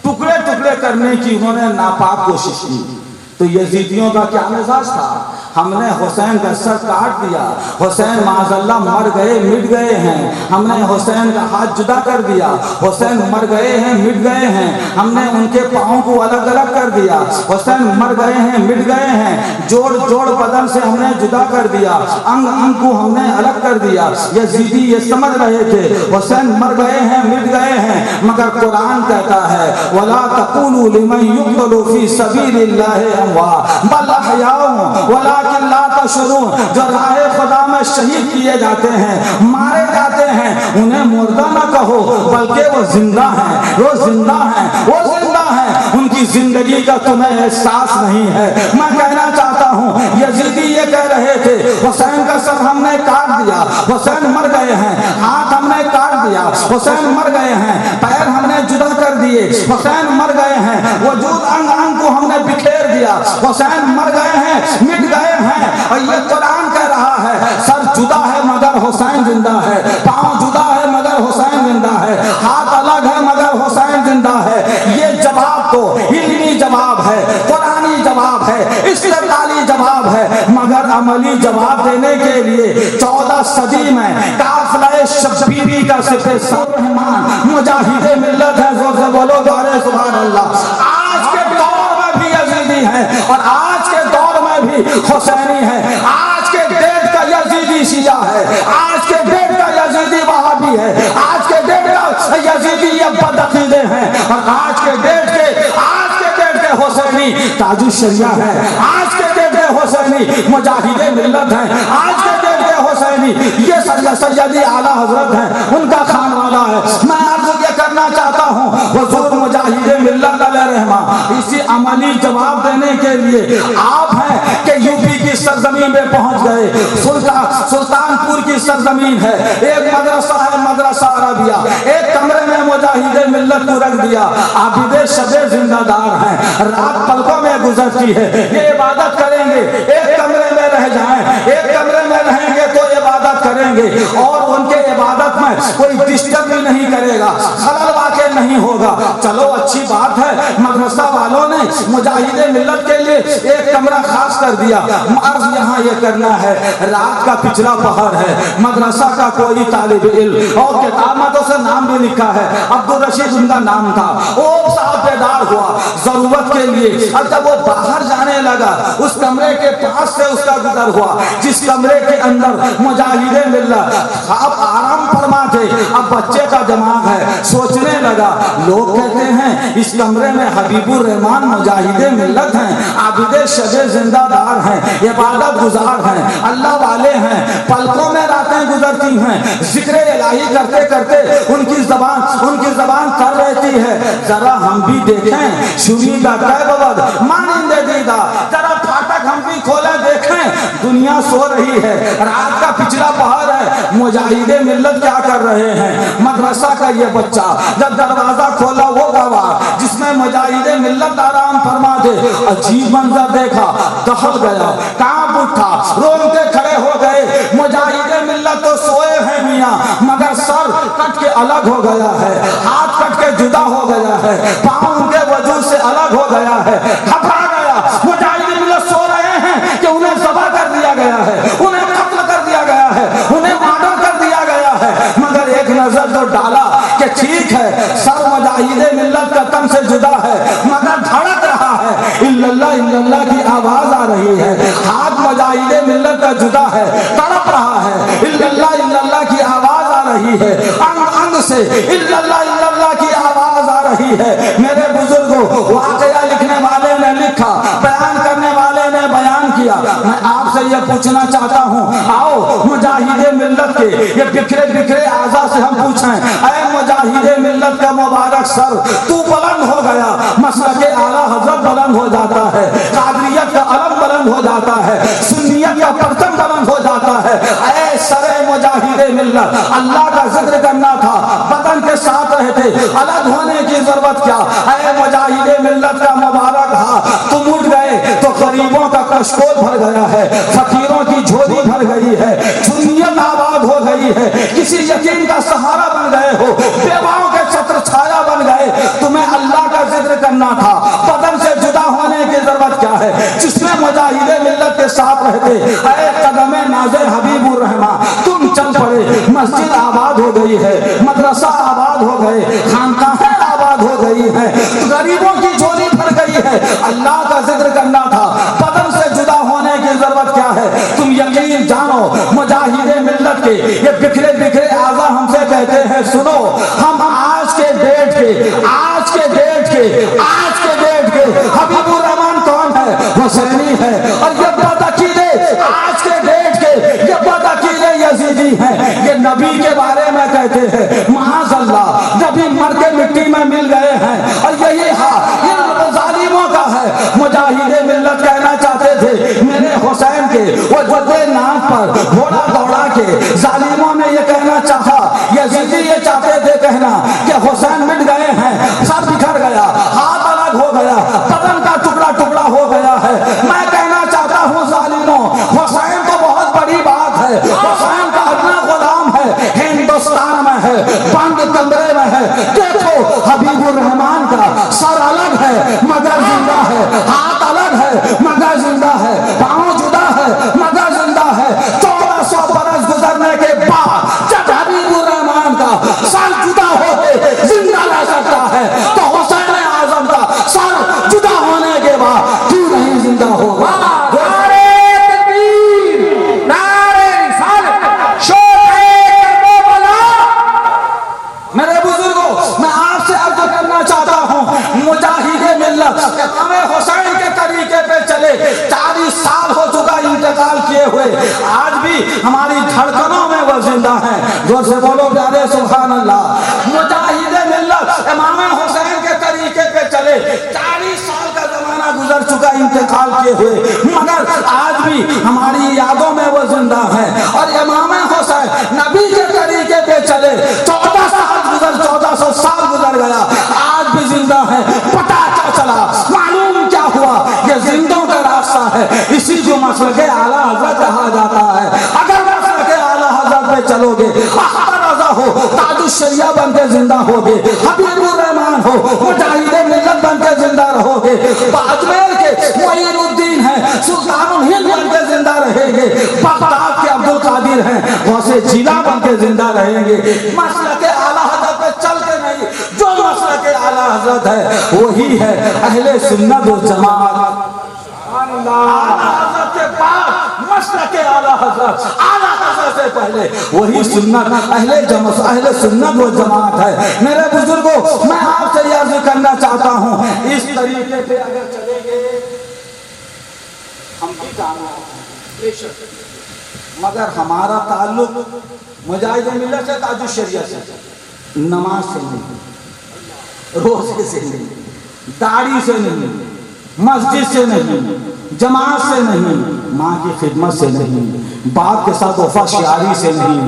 टुकड़े टुकड़े करने की उन्होंने नापाक कोशिश की। तो यजीदियों का क्या मिजाज था? हमने हुसैन का सर काट दिया, हुसैन माज़अल्लाह मर गए मिट गए हैं, हमने हुसैन का हाथ जुदा कर दिया, हुसैन मर गए हैं मिट गए हैं, हमने उनके पाँव को अलग अलग कर दिया, हुसैन मर गए हैं मिट गए हैं, जोड़ जोड़ बदन से हमने जुदा कर दिया, अंग अंग को हमने अलग कर दिया। यजीदी ये समझ रहे थे हुसैन मर गए हैं मिट गए हैं, मगर कुरान कहता है वला तक़ूलू लिमन युक़्तलू फ़ी सबीलिल्लाहि अमवात बल अहयाउन वलाकिन ला तशऊरून। जो राहे खुदा में शहीद किए जाते हैं, मारे जाते हैं, उन्हें मुर्दा न कहो बल्कि वो जिंदा हैं, वो जिंदा हैं, वो जिंदा हैं। उनकी जिंदगी का तुम्हें एहसास नहीं है। मैं कहना चाहता हूँ यजीदी ये कह रहे थे हुसैन का सर हमने काट दिया, हुसैन मर गए हैं, हाथ हमने काट दिया, हुसैन मर गए हैं, पैर हमने जुदा कर लिए हुसैन मर गए हैं, वजूद अंग अंग को हमने बिखेर दिया, हुसैन मर गए हैं, मिट गए हैं। और ये कुरान कह रहा है सर जुदा है मगर हुसैन जिंदा है, पांव जुदा है मगर हुसैन जिंदा है, हाथ अलग है मगर हुसैन जिंदा है। ये जवाब तो इल्मी जवाब है, कुरानी जवाब है, इस्तेदलाली जवाब है, मगर अमली जवाब देने के लिए 14 सदी में काफिले शब्बीरी का रहमान मुजाहिदे मिल्लत है। जोर से बोलो नारे सुभान अल्लाह। आज के दौर में भी यजीदी है और आज के दौर में भी हुसैनी है, आज के डेट का यजीदी शिया है, आज के डेट का यजीदी वहाबी है, आज के डेट का यजीदी ये बदअकीदे हैं और आज के डेट के हुसैनी ताजुल शरिया है, आज के डेट के हुसैनी मुजाहिदे मिल्लत है, आज के डेट के हुसैनी ये सैयदी आला हजरत हैं, उनका खानवाला है। मैं अर्ज ये करना चाहता हूँ हुजूर मुजाहिदे मिल्लत अलैहि रहमा इसी अमली जवाब देने के लिए आप हैं कि यूपी की सरजमीन में पहुंच गए। सुल्तानपुर की सरजमीन है, एक मदरसा है मदरसा अरबिया, एक कमरे में मुजाहिदे मिल्लत को रख दिया। आबिदे शबे जिंदादार हैं, रात पलकों में गुजरती है, ये इबादत करेंगे, एक कमरे में रह जाएं, एक कमरे में रहेंगे तो इबादत करेंगे और उनके इबादत में कोई डिस्टर्ब भी नहीं करेगा, खलल वाक़े नहीं होगा। चलो अच्छी बात है, मदरसा वालों ने मुजाहिदे मिल्लत के लिए एक कमरा खास कर दिया। अर्ज यहाँ ये करना है, रात का पिछला पहर है, मदरसा का कोई तालिब इल्म और किताबों से नाम भी लिखा है, अब्दुल रशीद उनका नाम था, वो साहब बेदार हुआ जरूरत के लिए। अब जब वो बाहर जाने लगा उस कमरे के पास से उसका गुजर हुआ जिस कमरे के अंदर मुजाहिदे मिल्लत आप आराम फरमा थे। अब बच्चे का दिमाग है, सोचने लगा, लोग कहते हैं इस कमरे में हबीबुर रहमान मुजाहिदे मिल्लत हैं, आबिदे शबे जिंदादार हैं, इबादत गुजार हैं, अल्लाह वाले हैं, पलकों में रातें गुजरती हैं, जिक्र इलाही करते करते उनकी जबान कर रहती है। जरा हम भी देखें शुरीदा कैबवद मानिंदे दीदा, जरा फाटक हम भी खोले देखें, दुनिया सो रही है, रात का पिछला पहर है, मुजाहिदे मिल्लत क्या कर रहे हैं। मदरसा का ये बच्चा जब दरवाजा खोला वो गवाह जिसमें मुजाहिदे मिल्लत आराम फरमा थे, अजीब मंजर देखा, दहल गया, कांप उठा, रोंगटे खड़े हो गए। मुजाहिदे मिल्लत तो सोए हैं मियां, मगर सर कट के अलग हो गया है, हाथ कट के जुदा हो गया है, पांव उनके वजूद से अलग हो गया है। घबरा गया, मुजाहिदे मिल्लत सो रहे हैं कि उन्हें ज़बह कर दिया गया है, उन्हें कत्ल कर दिया गया है, उन्हें मर्डर कर दिया गया है। मगर एक नजर तो डाला कि ठीक है, सर मुजाहिदे मिल्लत का तन से जुदा है, मगर धड़क रहा है, इल्लल्लाह इल्लल्लाह की आवाज आ रही है। हाथ मुजाहिदे मिल्लत का जुदा है, तड़प रहा है, इल्लल्लाह इल्लल्लाह की आवाज आ रही है, अंग अंग से इल्लल्लाह इल्लल्लाह की आवाज आ रही है। मेरे बुजुर्गों, वाकया लिखने वाले ने लिखा, बयान करने वाले ने बयान किया। मैं आपसे यह पूछना चाहता हूँ, आओ मुजाहिदे मिल्लत के ये बिखरे बिखरे आज़ा से हम पूछें, ऐ मुजाहिदे मिल्लत का मुबारक सर, तू बुलंद हो गया, मसलके आला हजरत बुलंद हो जाता है, कादरियत का अलम बुलंद हो जाता है, सुन्नियत का परचम बुलंद हो जाता है। ऐ सरे मुजाहिदे मिल्लत, अल्लाह का जिक्र करना था, बदन के साथ रहते, अलग होने की जरूरत क्या। ऐ मुजाहिदे मिल्लत का मुबारक हाथ, तुम उठ गए तो गरीबों का कशकोल भर गया है, फकीरों की झोली भर गई है, सुन्नियत आबाद हो गई है, किसी यकीन का सहारा बन गए हो, बेवाओं के छत्र छाया बन गए। तुम्हें अल्लाह का जिक्र करना था, बदन से जुदा होने की जरूरत क्या है। जिसमें मुजाहिदे मिल्लत के साथ रहते, ऐ कदमे नाज़िर हबीबुर रहमान, तुम चल पड़े, मस्जिद आबाद हो गई है, मदरसा आबाद हो गए, खानकाहें आबाद हो गई है, गरीबों की झोली भर गई है। अल्लाह का जिक्र करना था, बदन से जुदा होने की जरूरत क्या है। तुम यकीन जानो, मुजाहिदे मिल्लत के ये बिखरे बिखरे आज़ा हमसे कहते हैं, सुनो, हम आज के डेट के हबीबुर रहमान कौन है, हुसैनी है। और ये बदअकीदे आज के डेट के ये बदअकीदे यजीदी हैं, ये नबी के बारे में कहते हैं, महाज़ल्लाह, नबी मर के मिट्टी में मिल गए हैं। और यही जालिमों का है। मुजाहिदे मिल्लत कहना चाहते थे, मेरे हुसैन के वो जद्दे नाम पर घोड़ा दौड़ा के जालिमों ने ये कहना चाहा, यजीदी ये चाहते थे कहना कि हुसैन मिट गए हैं, सर दिखा है, हुसैन का अपना गुलाम है, हिंदुस्तान में है, बंद कमरे में है। देखो हबीबुर रहमान का सर अलग है मगर जिंदा है, हाथ अलग है मगर जिंदा है, पाँव जुदा है मगर जिंदा है। 1400 बरस गुजरने के बाद जब हबीबुर रहमान का सर जुदा होके जिंदा रह सकता है तो हुसैन आजम का सर जुदा होने के बाद क्यों नहीं जिंदा होगा? मेरे बुजुर्गों, मैं आपसे अर्ज करना चाहता हूँ, मुजाहिदे मिल्लत इमाम हुसैन के तरीके पे चले। 40 साल हो चुका इंतकाल किए हुए, आज भी हमारी धड़कनों में वो जिंदा है। जोर से बोलो प्यारे सुभान अल्लाह। मुजाहिदे मिल्लत इमाम हुसैन के तरीके पे चले। 40 साल का जमाना गुजर चुका इंतकाल किए हुए, मगर आज भी हमारी यादों में वो जिंदा है। और इमाम हुसैन नबी के तरीके पे चले। 1400 साल गुजर गया, आज भी जिंदा है। पता क्या चला, मालूम क्या हुआ, ये जिंदों का रास्ता है। इसी को मसलक आला हजरत कहा जाता है। अगर मसलक आला हजरत पे चलोगे, रजा हो, ताजुश्शरिया बन के जिंदा होगे, हबीबुर रहमान हो, मुजाहिदे मिल्लत बन के जिंदा रहोगे, अजमेर के मोइनुद्दीन है, सुल्तानुल हिंद बन के जिंदा रहेंगे, बगदाद के अब्दुल कादिर हैं, वैसे जिला बन के जिंदा रहेंगे। मसलक आला हजरत पे चल के नहीं, जो मसलक आला हजरत है वही है अहले सुन्नत व जमात। आला हजरत के बाद मसलक आला हजरत, आला हजरत से पहले वही सुन्नत अहले सुन्नत व जमात है। मेरे बुजुर्गों, मैं आपसे यह अर्ज करना चाहता हूँ, इस तरीके से अगर चलेंगे हम भी कामयाब हैं, मगर हमारा ताल्लुक मुजाहिदे मिल्लत से, ताजुश्शरिया से, नमाज से नहीं, रोजे से नहीं, दाढ़ी से नहीं, मस्जिद से नहीं, जमात से नहीं, माँ की खिदमत से नहीं, बाप के साथ वफाशियारी से नहीं,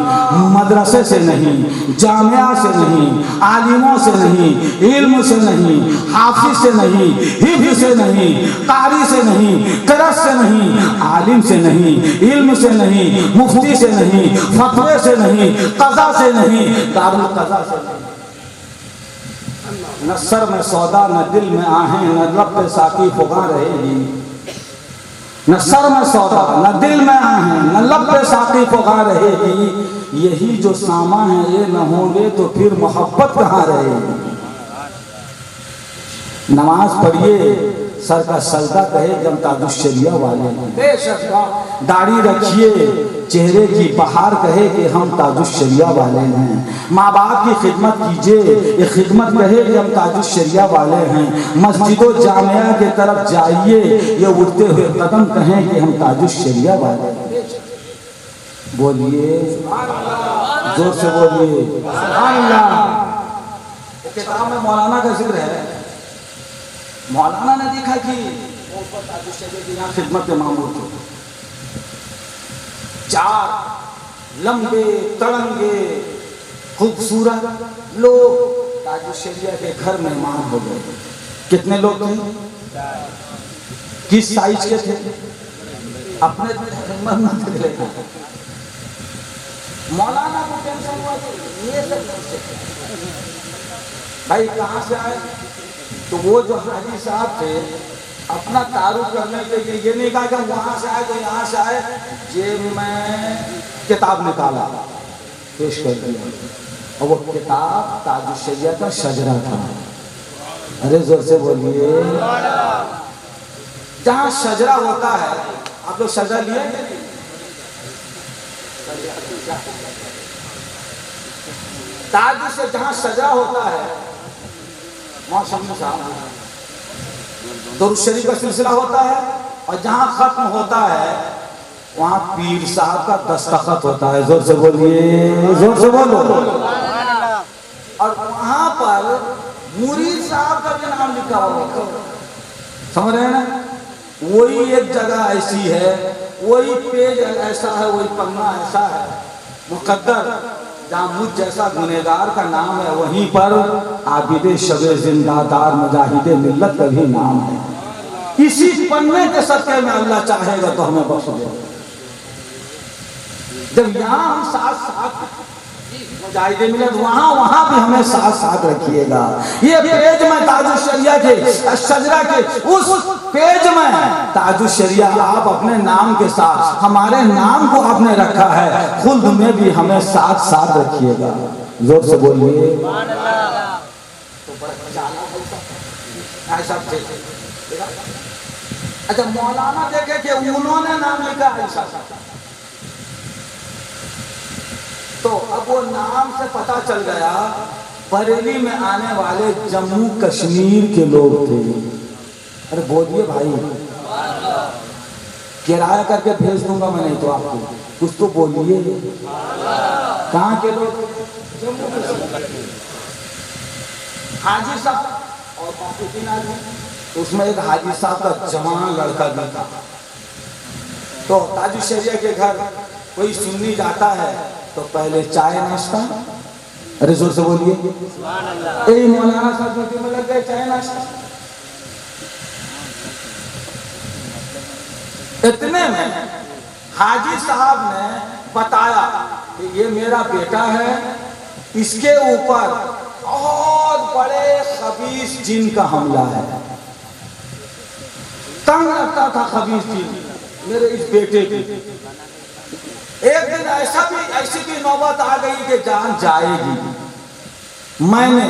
मदरसे से नहीं, जामिया से नहीं, आलिमों से नहीं, इल्म से नहीं, हाफिज से नहीं, हिफ्ज़ से नहीं, कारी से नहीं, क़िराअत से नहीं, आलिम से नहीं, इल्म से नहीं, मुफ्ती से नहीं, फतवे से नहीं, क़ज़ा से नहीं, दारुल क़ज़ा से नहीं। न सर में सौदा, न दिल में आहें, न लब पे साकी फुगा रहेगी। न सर में सौदा, न दिल में आहें, न लब पे साकी फुगा रहेगी। यही जो सामा है ये न होंगे तो फिर मोहब्बत कहाँ रहेगी। नमाज पढ़िए, सर का सजदा कहे जब ताजुश्शरिया वाले, दाढ़ी रखिए, चेहरे की बहार कहे कि हम ताजुश्शरिया वाले हैं। माँ बाप की खिदमत कीजिए, ये खिदमत कहे कि हम ताजुश्शरिया वाले हैं। मस्जिदों जामिया की तरफ जाइए, ये उठते हुए कदम कहें कि हम ताजुश्शरिया वाले हैं। बोलिए, जोर से बोलिए सुभान अल्लाह। किताब में मौलाना का जिक्र है, मौलाना ने देखा कि यहाँ खिदमत के मामूल थे, 4 लंबे तड़ंगे खूबसूरत लोग ताजुश्शरिया के घर मेहमान हो गए। कितने लोग थे, किस साइज के थे, अपने मौलाना को टेंशन हुआ कि ये सब भाई कहाँ से आए। तो वो जो हाजी साहब थे, अपना तारुफ करने के लिए ये नहीं कहा कि वहाँ से आए तो यहाँ से आए, जेब में किताब निकाला, पेश कर दिया, और वो किताब ताजुश्शरिया का शजरा था। अरे जोर से बोलिए, जहाँ शजरा होता है, आप लोग शजरा लिए, ताज से जहाँ शजरा होता है वहाँ समझ दुरूद शरीफ का सिलसिला होता है, और जहाँ खत्म होता है वहाँ पीर साहब का दस्तखत होता है। जोर से बोलिए, जोर से बोलो। और वहाँ पर मुरीद साहब का भी नाम लिखा हुआ, समझ रहे हैं ना। वही एक जगह ऐसी है, वही पेज ऐसा है, वही पन्ना ऐसा है मुकद्दर, जहाँ मुझ जैसा गुनहगार का नाम है, वहीं पर आबिदे शबे जिंदादार मुजाहिदे मिल्लत का भी नाम है। इसी पन्ने के सदक़े में अल्लाह चाहेगा तो हमें बख्श दे। जब यहाँ हम साथ साथ मुजाहिदे मिले वहां भी हमें साथ साथ रखिएगा। ये पेज में ताजुश शरिया के शजरा के उस पेज में ताजुश शरिया आप अपने नाम के साथ हमारे नाम को आपने रखा है, खुल्द में भी हमें साथ साथ रखिएगा। जोर से बोलिए। अच्छा मौलाना देखे कि उन्होंने नाम लिखा ऐसा, तो अब वो नाम से पता चल गया बरेली में आने वाले जम्मू कश्मीर के लोग थे। अरे बोलिए भाई, किराया करके भेज दूंगा मैं, नहीं तो आपको कुछ तो बोलिए। कहाँ के लोग? जम्मू कश्मीर। हाजी साहब और बाकी 3 आदमी, उसमें एक हाजी साहब का जवान लड़का भी था। तो ताजुश शरिया के घर कोई सुन्नी जाता है तो पहले चाय नाश्ता, अरे जोर से बोलिए, मौलाना साहब में लग गए चाय नाश्ता। इतने में हाजी साहब ने बताया कि ये मेरा बेटा है, इसके ऊपर बहुत बड़े खबीस जिन का हमला है। तंग लगता था खबीस जिन मेरे इस बेटे की। एक दिन ऐसी भी नौबत आ गई कि जान जाएगी। मैंने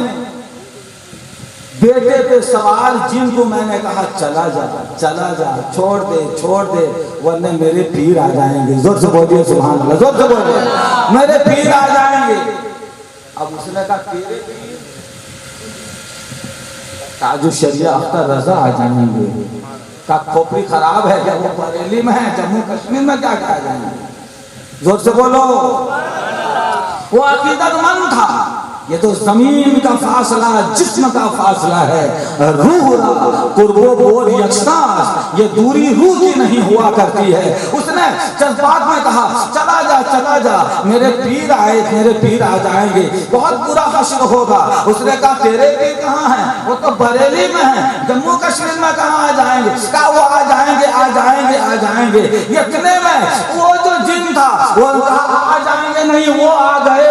बेटे पे सवार जिन को मैंने कहा चला जा, छोड़ दे वरना मेरे पीर आ जाएंगे। जोर से बोलिए सुभान अल्लाह, जोर से बोलिए, मेरे पीर आ जाएंगे। अब उसने कहा तेरे पीर ताजुश शरिया अख्तर रजा आ जाएंगे। का खोपड़ी खराब है क्या? वो बरेली में है, जम्मू कश्मीर में क्या कहा जाएंगे? जोर से बोलो। वो अकीदतमंद था। ये तो जमीन का फासला जिस्म का फासला है, रूह कुर्बो बोर यकसास, ये दूरी रूह की नहीं हुआ करती है। उसने जज्बात में कहा चला जा, मेरे पीर आ जाएंगे, बहुत बुरा हश्र होगा। उसने कहा तेरे पीर कहाँ हैं? वो तो बरेली में है, जम्मू कश्मीर में कहाँ आ जाएंगे? कहा वो आ जाएंगे। इतने में वो जो जिन था वो कहा आ जाएंगे नहीं, वो आ गए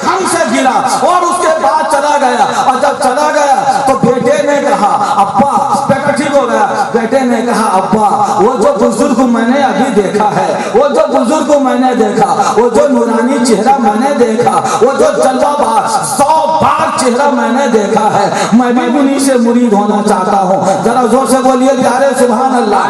हमसे गिरा और उसके बाद चला गया। और जब चला गया तो बेटे ने कहा अब्बा, बेटा ठीक हो गया। बेटे ने कहा अब्बा, वो जो बुजुर्ग को मैंने अभी देखा है, वो जो बुजुर्ग को मैंने देखा, वो जो नूरानी चेहरा मैंने देखा, वो जो जलवाबाज 100 बार चेहरा मैंने देखा है, मैं भी उन्हीं से मुरीद होना चाहता हूँ। जरा जोर से बोलिए प्यारे सुभान अल्लाह।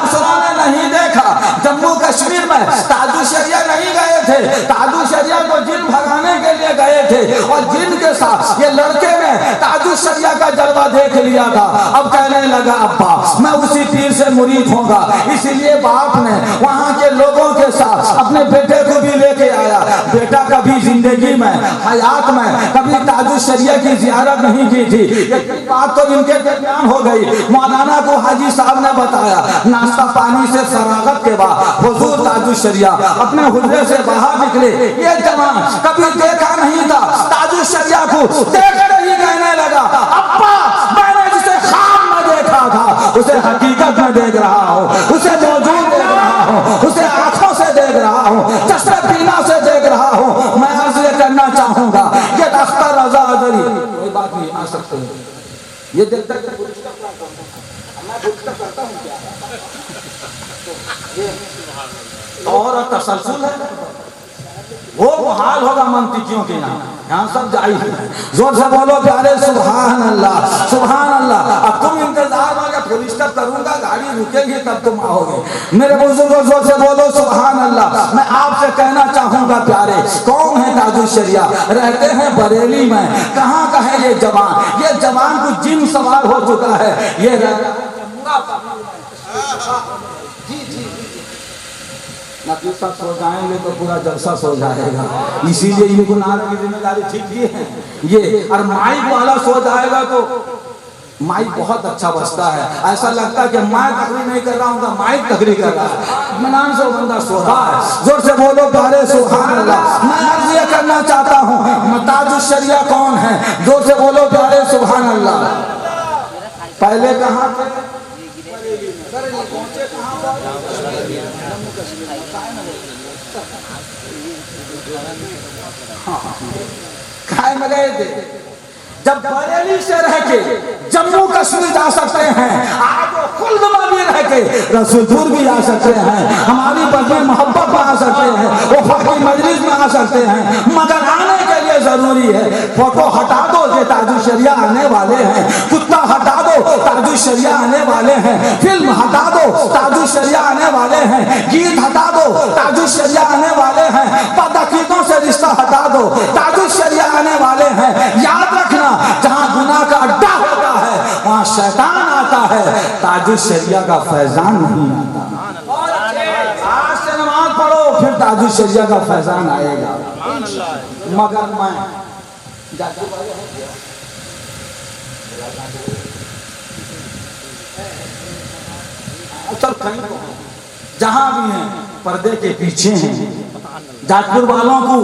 दूसरों ने नहीं देखा, जम्मू कश्मीर में ताजुश शरिया नहीं गए थे, ताजुश शरिया को जिन भगाने के लिए गए थे और जिन के साथ ये लड़के ने ताजुश शरिया का जलवा देख लिया था। अब कहने लगा अब्बा मैं उसी पीर से मुरीद होगा। इसीलिए बाप ने वहां के लोगों के साथ अपने बेटे को भी लेके आया। बेटा कभी जिंदगी में हयात में कभी ताजुश शरिया की जियारत नहीं की थी। एक बात तो इनके दरमियान हो गई। मौलाना को हाजी साहब ने बताया, नाश्ता पानी से फरागत के बाद हुजूर ताजुश शरिया अपने हुजरे से बाहर निकले। ये जवान कभी देखा नहीं था ताजुश शरिया को, देखकर ही कहने लगा अब्बा मैंने जिसे ख्वाब में देखा था उसे हकीकत में देख रहा हूँ, उसे मौजूद देख रहा हूँ, उसे आंखों से देख रहा हूँ, चश्मे पीना से देख रहा हूँ। मैं अर्ज करना चाहूंगा ये अख्तर रजा अदरी कोई बात नहीं आ सकते, ये देखता और तसलसल है, वो मुहाल होगा मंतिकियों के यहाँ सब जायज है। जोर से बोलो प्यारे सुभान अल्लाह, सुभान अल्लाह। अब तुम इंतजार में थोड़ी स्टॉप करूंगा, गाड़ी रुकेगी तब तुम आओगे। मेरे बुजुर्गों जोर से बोलो सुभान अल्लाह। मैं आपसे कहना चाहूंगा प्यारे, कौन है ताजुश शरिया? रहते हैं बरेली में। कहाँ का है ये जवान? ये जवान को जिन सवार हो चुका है। ये नबी साहब सो जाएंगे तो पूरा जलसा सो जाएगा, इसीलिए इनको नारे की जिम्मेदारी ठीक दिए हैं ये। और माइक वाला सो जाएगा तो माइक बहुत अच्छा बजता है, ऐसा लगता है कि मैं तकरीर नहीं कर रहा हूँ, माइक तकरीर कर रहा है। इत्मीनान से बंदा सो रहा है। जोर से बोलो प्यारे सुभान अल्लाह। मैं अर्ज ये करना चाहता हूँ ताजुश शरिया कौन है? जोर से बोलो प्यारे सुभान अल्लाह। पहले कहाँ थे? पहुंचे कहाँ खाए में गए थे। जब बरेली से रह के जम्मू कश्मीर जा सकते हैं, आज वो खुल्द में भी रह के रसूलपुर भी जा सकते हैं, हमारी बदले मोहब्बत में आ सकते हैं, वो फकीर मजलिस में आ सकते हैं, मगर आने के लिए जरूरी है फोटो हटा दो, ये ताजुल शरिया आने वाले हैं, कुत्ता हटा दो, ताजुल शरिया आने वाले हैं, फिल्म हटा दो, ताजुल शरिया आने वाले हैं, गीत हटा दो, ताजुल शरिया आने वाले हैं, बदअकीदों से रिश्ता हटा दो, ताजुल शरिया आने वाले हैं। याद रखना, जहां गुनाह का अड्डा होता है वहां शैतान आता है, ताजुल शरिया का फैजान नहीं आता। आज से नमाज पढ़ो, फिर ताजुल शरिया का फैजान आएगा। मगर मैं चल कहीं जहां भी हैं पर्दे के पीछे हैं, जाजपुर वालों को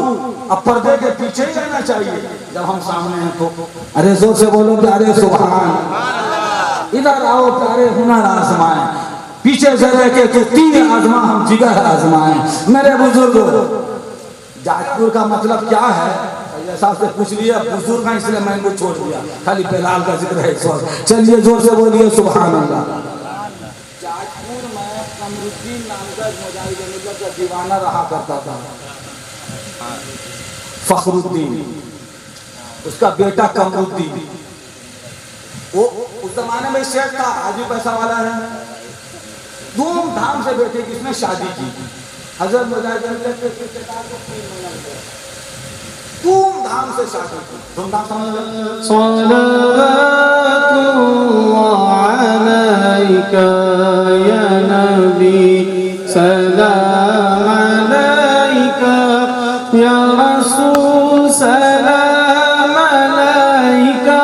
अब पर्दे के पीछे ही रहना चाहिए। जब हम सामने हैं तो अरे जोर से बोलो प्यारे सुभान, इधर आओ प्यारे हुनर आजमाएं, पीछे से रह के तो तीर आजमा हम जिगर आजमाएं। मेरे बुजुर्गों, जाजपुर का मतलब क्या है साहब से पूछ लिया, बुजुर्ग है इसलिए मैंने को छोड़ दिया, खाली बेलाल का जिक्र है। चलिए जोर से बोलिए सुभान अल्लाह। जाजपुर में कमरुद्दीन नाम का मुजाहिद का दीवाना रहा करता था, फखरुद्दीन, उसका बेटा कमरुद्दीन। वो उस जमाने में शेख था, आज भी पैसा वाला है। धूमधाम से बेटे की इसने शादी की, हजरत मुजाहिद धूमधाम से शादी की, धूमधाम समझ अलैका या नबी सलाम अलैका या रसूल सलाम अलैका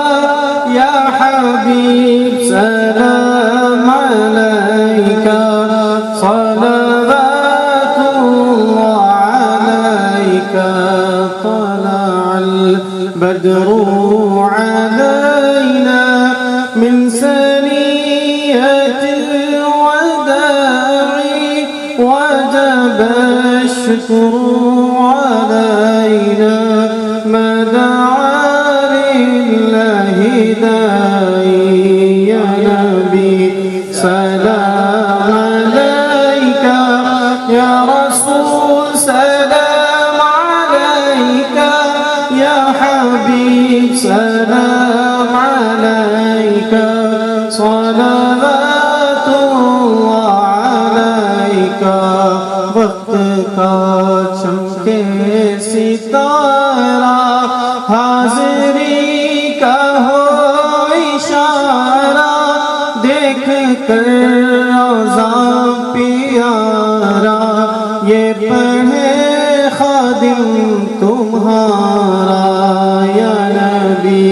या हबीब सलाम अलैका सलवातुल्लाह अलैका तलअल बद्रु अलैना मिन सनियतिल वदाई वजब अश्कुरु अलैना मदआ लिल्लाहि दाई या नबी सलाम अलैका या रसूल सलाम अलैका या हबीब सलाम अलैका सलवातुल्लाह अलैका। वक्त का चमके सितारा, हाजिरी का हो इशारा, देख कर रोज़ा प्यारा, ये पढ़े खादिम तुम्हारा या नबी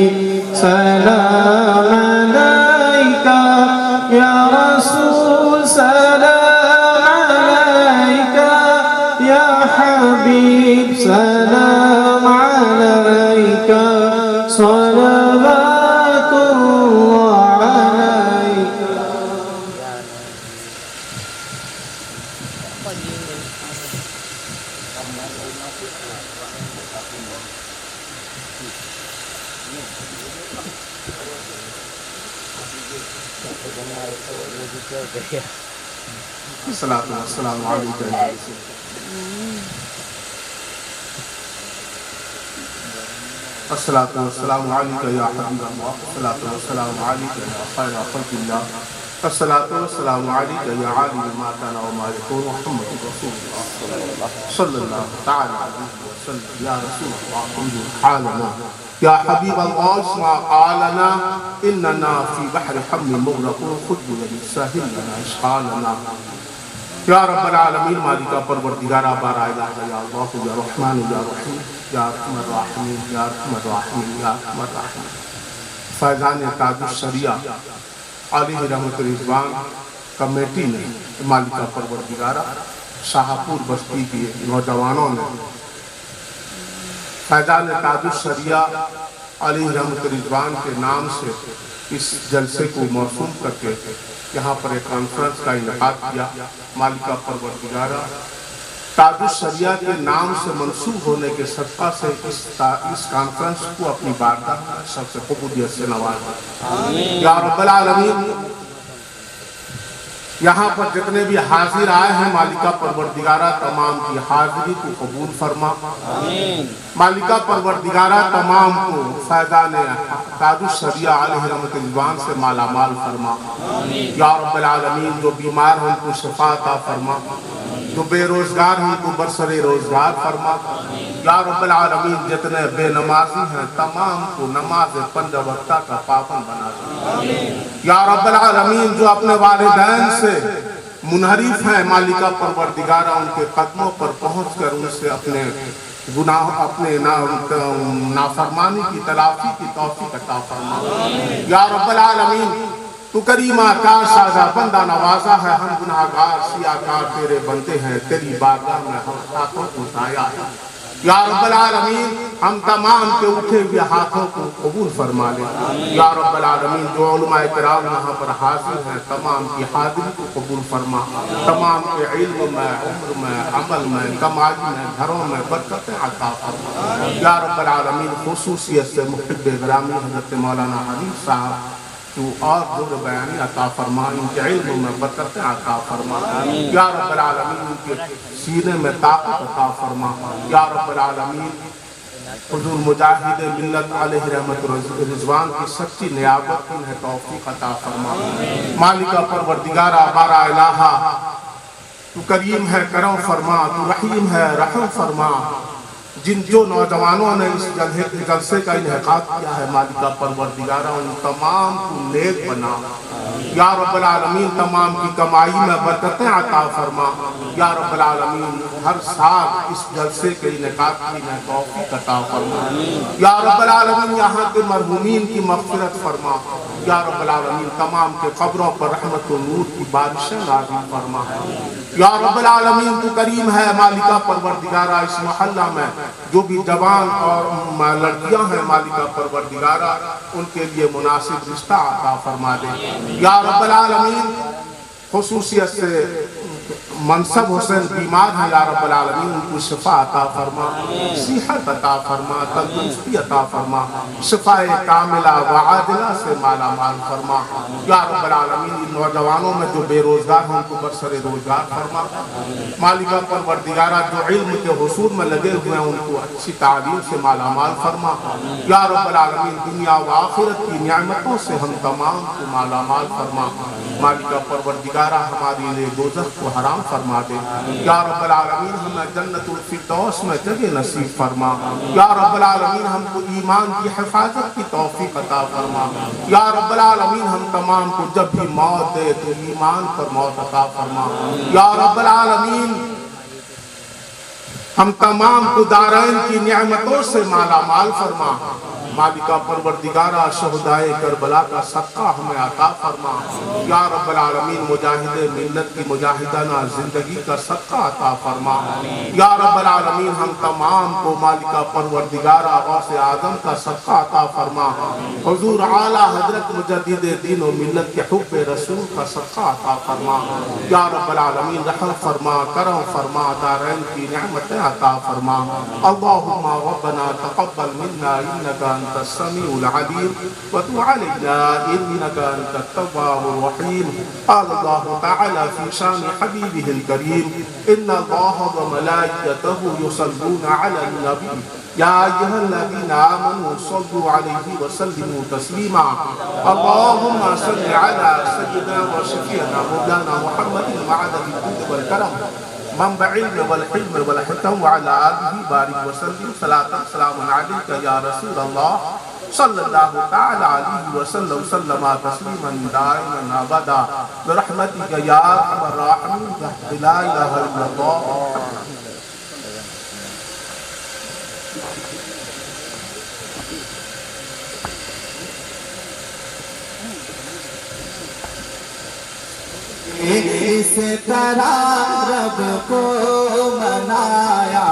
सलाम अलैका या रसूल सलाम अलैका या हबीब सलाम अलैका सलवातुल्लाह अलैका। अस्सलामु अलैकुम अस्सलातु वस्सलामु अलैका या हबीबल्लाह, अस्सलातु वस्सलामु अलैका या खैर खल्क़िल्लाह, अस्सलातु वस्सलामु अलैका या आलिम मा काना व मा यकून मुहम्मदुर रसूलुल्लाह सल्लल्लाहु तआला अलैहि वसल्लम। या रसूलल्लाह इंजुर हालना या हबीबल्लाह इस्मा आलना इन्नना फी बहरि हम्मिन मुग़रक़ून खुद बियदिक साहिल लना इश्क़ालना। या रब्बल आलमीन, मालिका परवरदिगारा बारा इलाहा या अल्लाह या रहमान या रहीम या अरहमर राहिमीन या अरहमर राहिमीन या अरहमर राहिमीन। फैज़ान ताजुल शरिया आलिम रहमत रिज़वान कमेटी ने, मालिका परवरदिगारा शाहपुर बस्ती के नौजवानों ने फैज़ान ताजुल शरिया आलिम रहमत रिज़वान के नाम से इस जलसे को मौसूम करके यहाँ पर एक कॉन्फ्रेंस का इनेकाद किया। मालिका परवरदिगारा ताजुश शरिया के नाम से मंसूब होने के सदका से इस कॉन्फ्रेंस को अपनी बारगाह में सबसे कबूलियत से नवाजा। या रब्बल आलमीन, यहाँ पर जितने भी हाजिर आए हैं मालिका परवरदिगारा तमाम की हाजिरी को कबूल फरमा। मालिका परवरदिगारा तमाम को फैज़ान ताजुश शरिया अलैहि रहमत रिज़वान से माला माल फरमा। या रब्बल आलमीन, जो बीमार हैं उनको शिफा अता फरमा, जो बेरोजगार हैं उनको बरसरे रोजगार फरमा। या रब्बल आलमीन, जितने बेनमाजी हैं तमाम को नमाज 5 वक्त का पाबंद बना दे। या रब्बल आलमीन, जो अपने वालिदैन से मुनहरिफ हैं मालिका परवरदिगारा उनके कदमों पर पहुंचकर उनसे अपने गुनाह अपने नाफरमानी की तलाफी की तौफीक अता फरमा। या रब्बल आलमीन, तू करीमा का साजा बंदा नवाजा है, हम गुनाहगार सियाकार तेरे बनते हैं, तेरी बारगाह में हम हाथों को उठाया है। या रब्बल आलमीन, हम तमाम के उठे हुए हाथों को कबूल फरमा ले। या रब्बल आलमीन, जो उलमाए किराम यहाँ पर हाजिर हैं तमाम की हाजिरी को कबूल फरमा। तमाम के इल्म में, उम्र में, अमल में, कमाई में, घरों में बरकतें अता फरमा। या रब्बल आलमीन, खुसूसियत से मुहिब्बे गिरामी हज़रत मौलाना हनीफ साहब तू और दूर बयानी अता फरमा, इनके इल्म में बरकतें अता फरमा। या रब्बल आलमीन, उनके सीने में ताकत अता फरमा। या रब्बल आलमीन, हुजूर मुजाहिद मिल्लत अलैहि रहमत रिज़वान की सच्ची नियाबत की है तौफीक अता फरमा। मालिका परवरदिगारा हमारा इलाहा, तू करीम है करम फरमा, तू रहीम है रहम फरमा। जिन जो नौजवानों ने इस जलसे का इनेकाद किया है मालिका परवरदिगारा उन तमाम को नेक बना। या रब्बल आलमीन, तमाम की कमाई में बरकतें अता फरमा। या रब्बल आलमीन, हर साल इस जलसे के इनेकाद की तौफीक अता फरमा। या रब्बल आलमीन, यहाँ के मरहूमीन की मग़फ़िरत फरमा। या रब्बल आलमीन, तमाम के कब्रों पर रहमत व नूर की बारिशें नाज़िल फरमा। या रब्बल आलमीन, तू करीम है मालिका परवरदिगारा, इस मोहल्ला में जो भी जवान और लड़कियां हैं मालिका परवरदिगारा उनके लिए मुनासिब रिश्ता अता फरमा दे। या रब्बल आलमीन, खुसूसियत से मनसब हुसैन बीमार है, या रब्बल आलमीन उनको शिफा अता फरमा, सेहत अता फरमा, तंदुरुस्ती अता फरमा, शिफाए कामिला व आदिला से माला माल फरमा। या रब्बल आलमीन, इन नौजवानों में जो बेरोजगार हैं उनको बरसरे रोजगार फरमा। मालिका परवरदिगारा, जो इल्म के हुसूल में लगे हुए हैं उनको अच्छी तालीम से माला माल फरमा। या रब्बल आलमीन, दुनिया व आखिरत की नियामतों से हम तमाम को माला माल फरमा। मालिका परवरदिगारा, हमारे लिए दोज़ख को हराम फरमा दे। या रब्बल आलमीन, हमें जन्नतुल फिरदौस में जगह नसीब फरमा। या रब्बल आलमीन, हमको ईमान की हिफाजत की तौफीक अता फरमा। या रब्बल आलमीन, हम तमाम को जब भी मौत दे तो ईमान पर मौत अता फरमा। या रब्बल आलमीन, हम तमाम को दारैन की नियामतों से माला माल फरमा। मालिका परवरदिगारा, शहदाए करबला का सदका हमें अता फरमा। या रब्बल आलमीन, मुजाहिद मिल्लत की मुजाहिदाना जिंदगी का सदका अता फरमा। या रब्बल आलमीन, हम तमाम को मालिका परवरदिगारा गौसे आज़म का सदका अता फरमा। हुजूर आला हजरत मुजद्दिद दीन व मिल्लत के हुब्बे रसूल का सदका अता फरमा। या रब्बल आलमीन, रहम फरमा, करम फरमा, दारैन की निअमतें अता फरमा। अल्लाहुम्मा रब्बना तक़ब्बल मिन्ना इन्नका अंतस समीउल अलीम व तब अलैना इन्नका अंतत तव्वाबुर रहीम। अल्लाहु तआला फी शान हबीबिहिल करीम, इन्नल्लाहा व मलाइकतहु युसल्लूना अलन नबी या अय्युहल्लज़ीना आमनू सल्लू अलैहि व सल्लिमू तस्लीमा। अल्लाहुम्मा सल्लि अला सय्यिदिना व शफीअना मौलाना मुहम्मदिन मअददिल जुद वल करम मंबइल वल हिल्म वल हिकम व अला आलिहि बारिक व सल्लिम सलातन सलामुन अलैका या रसूल अल्लाह सल्लल्लाहु तआला अलैहि वसल्लम सल्लमा तस्लीमन दाइमन अबदा बिरहमतिका या अरहमर राहिमीन ला इलाहा इल्लल्लाह। इस तरह रब को मनाया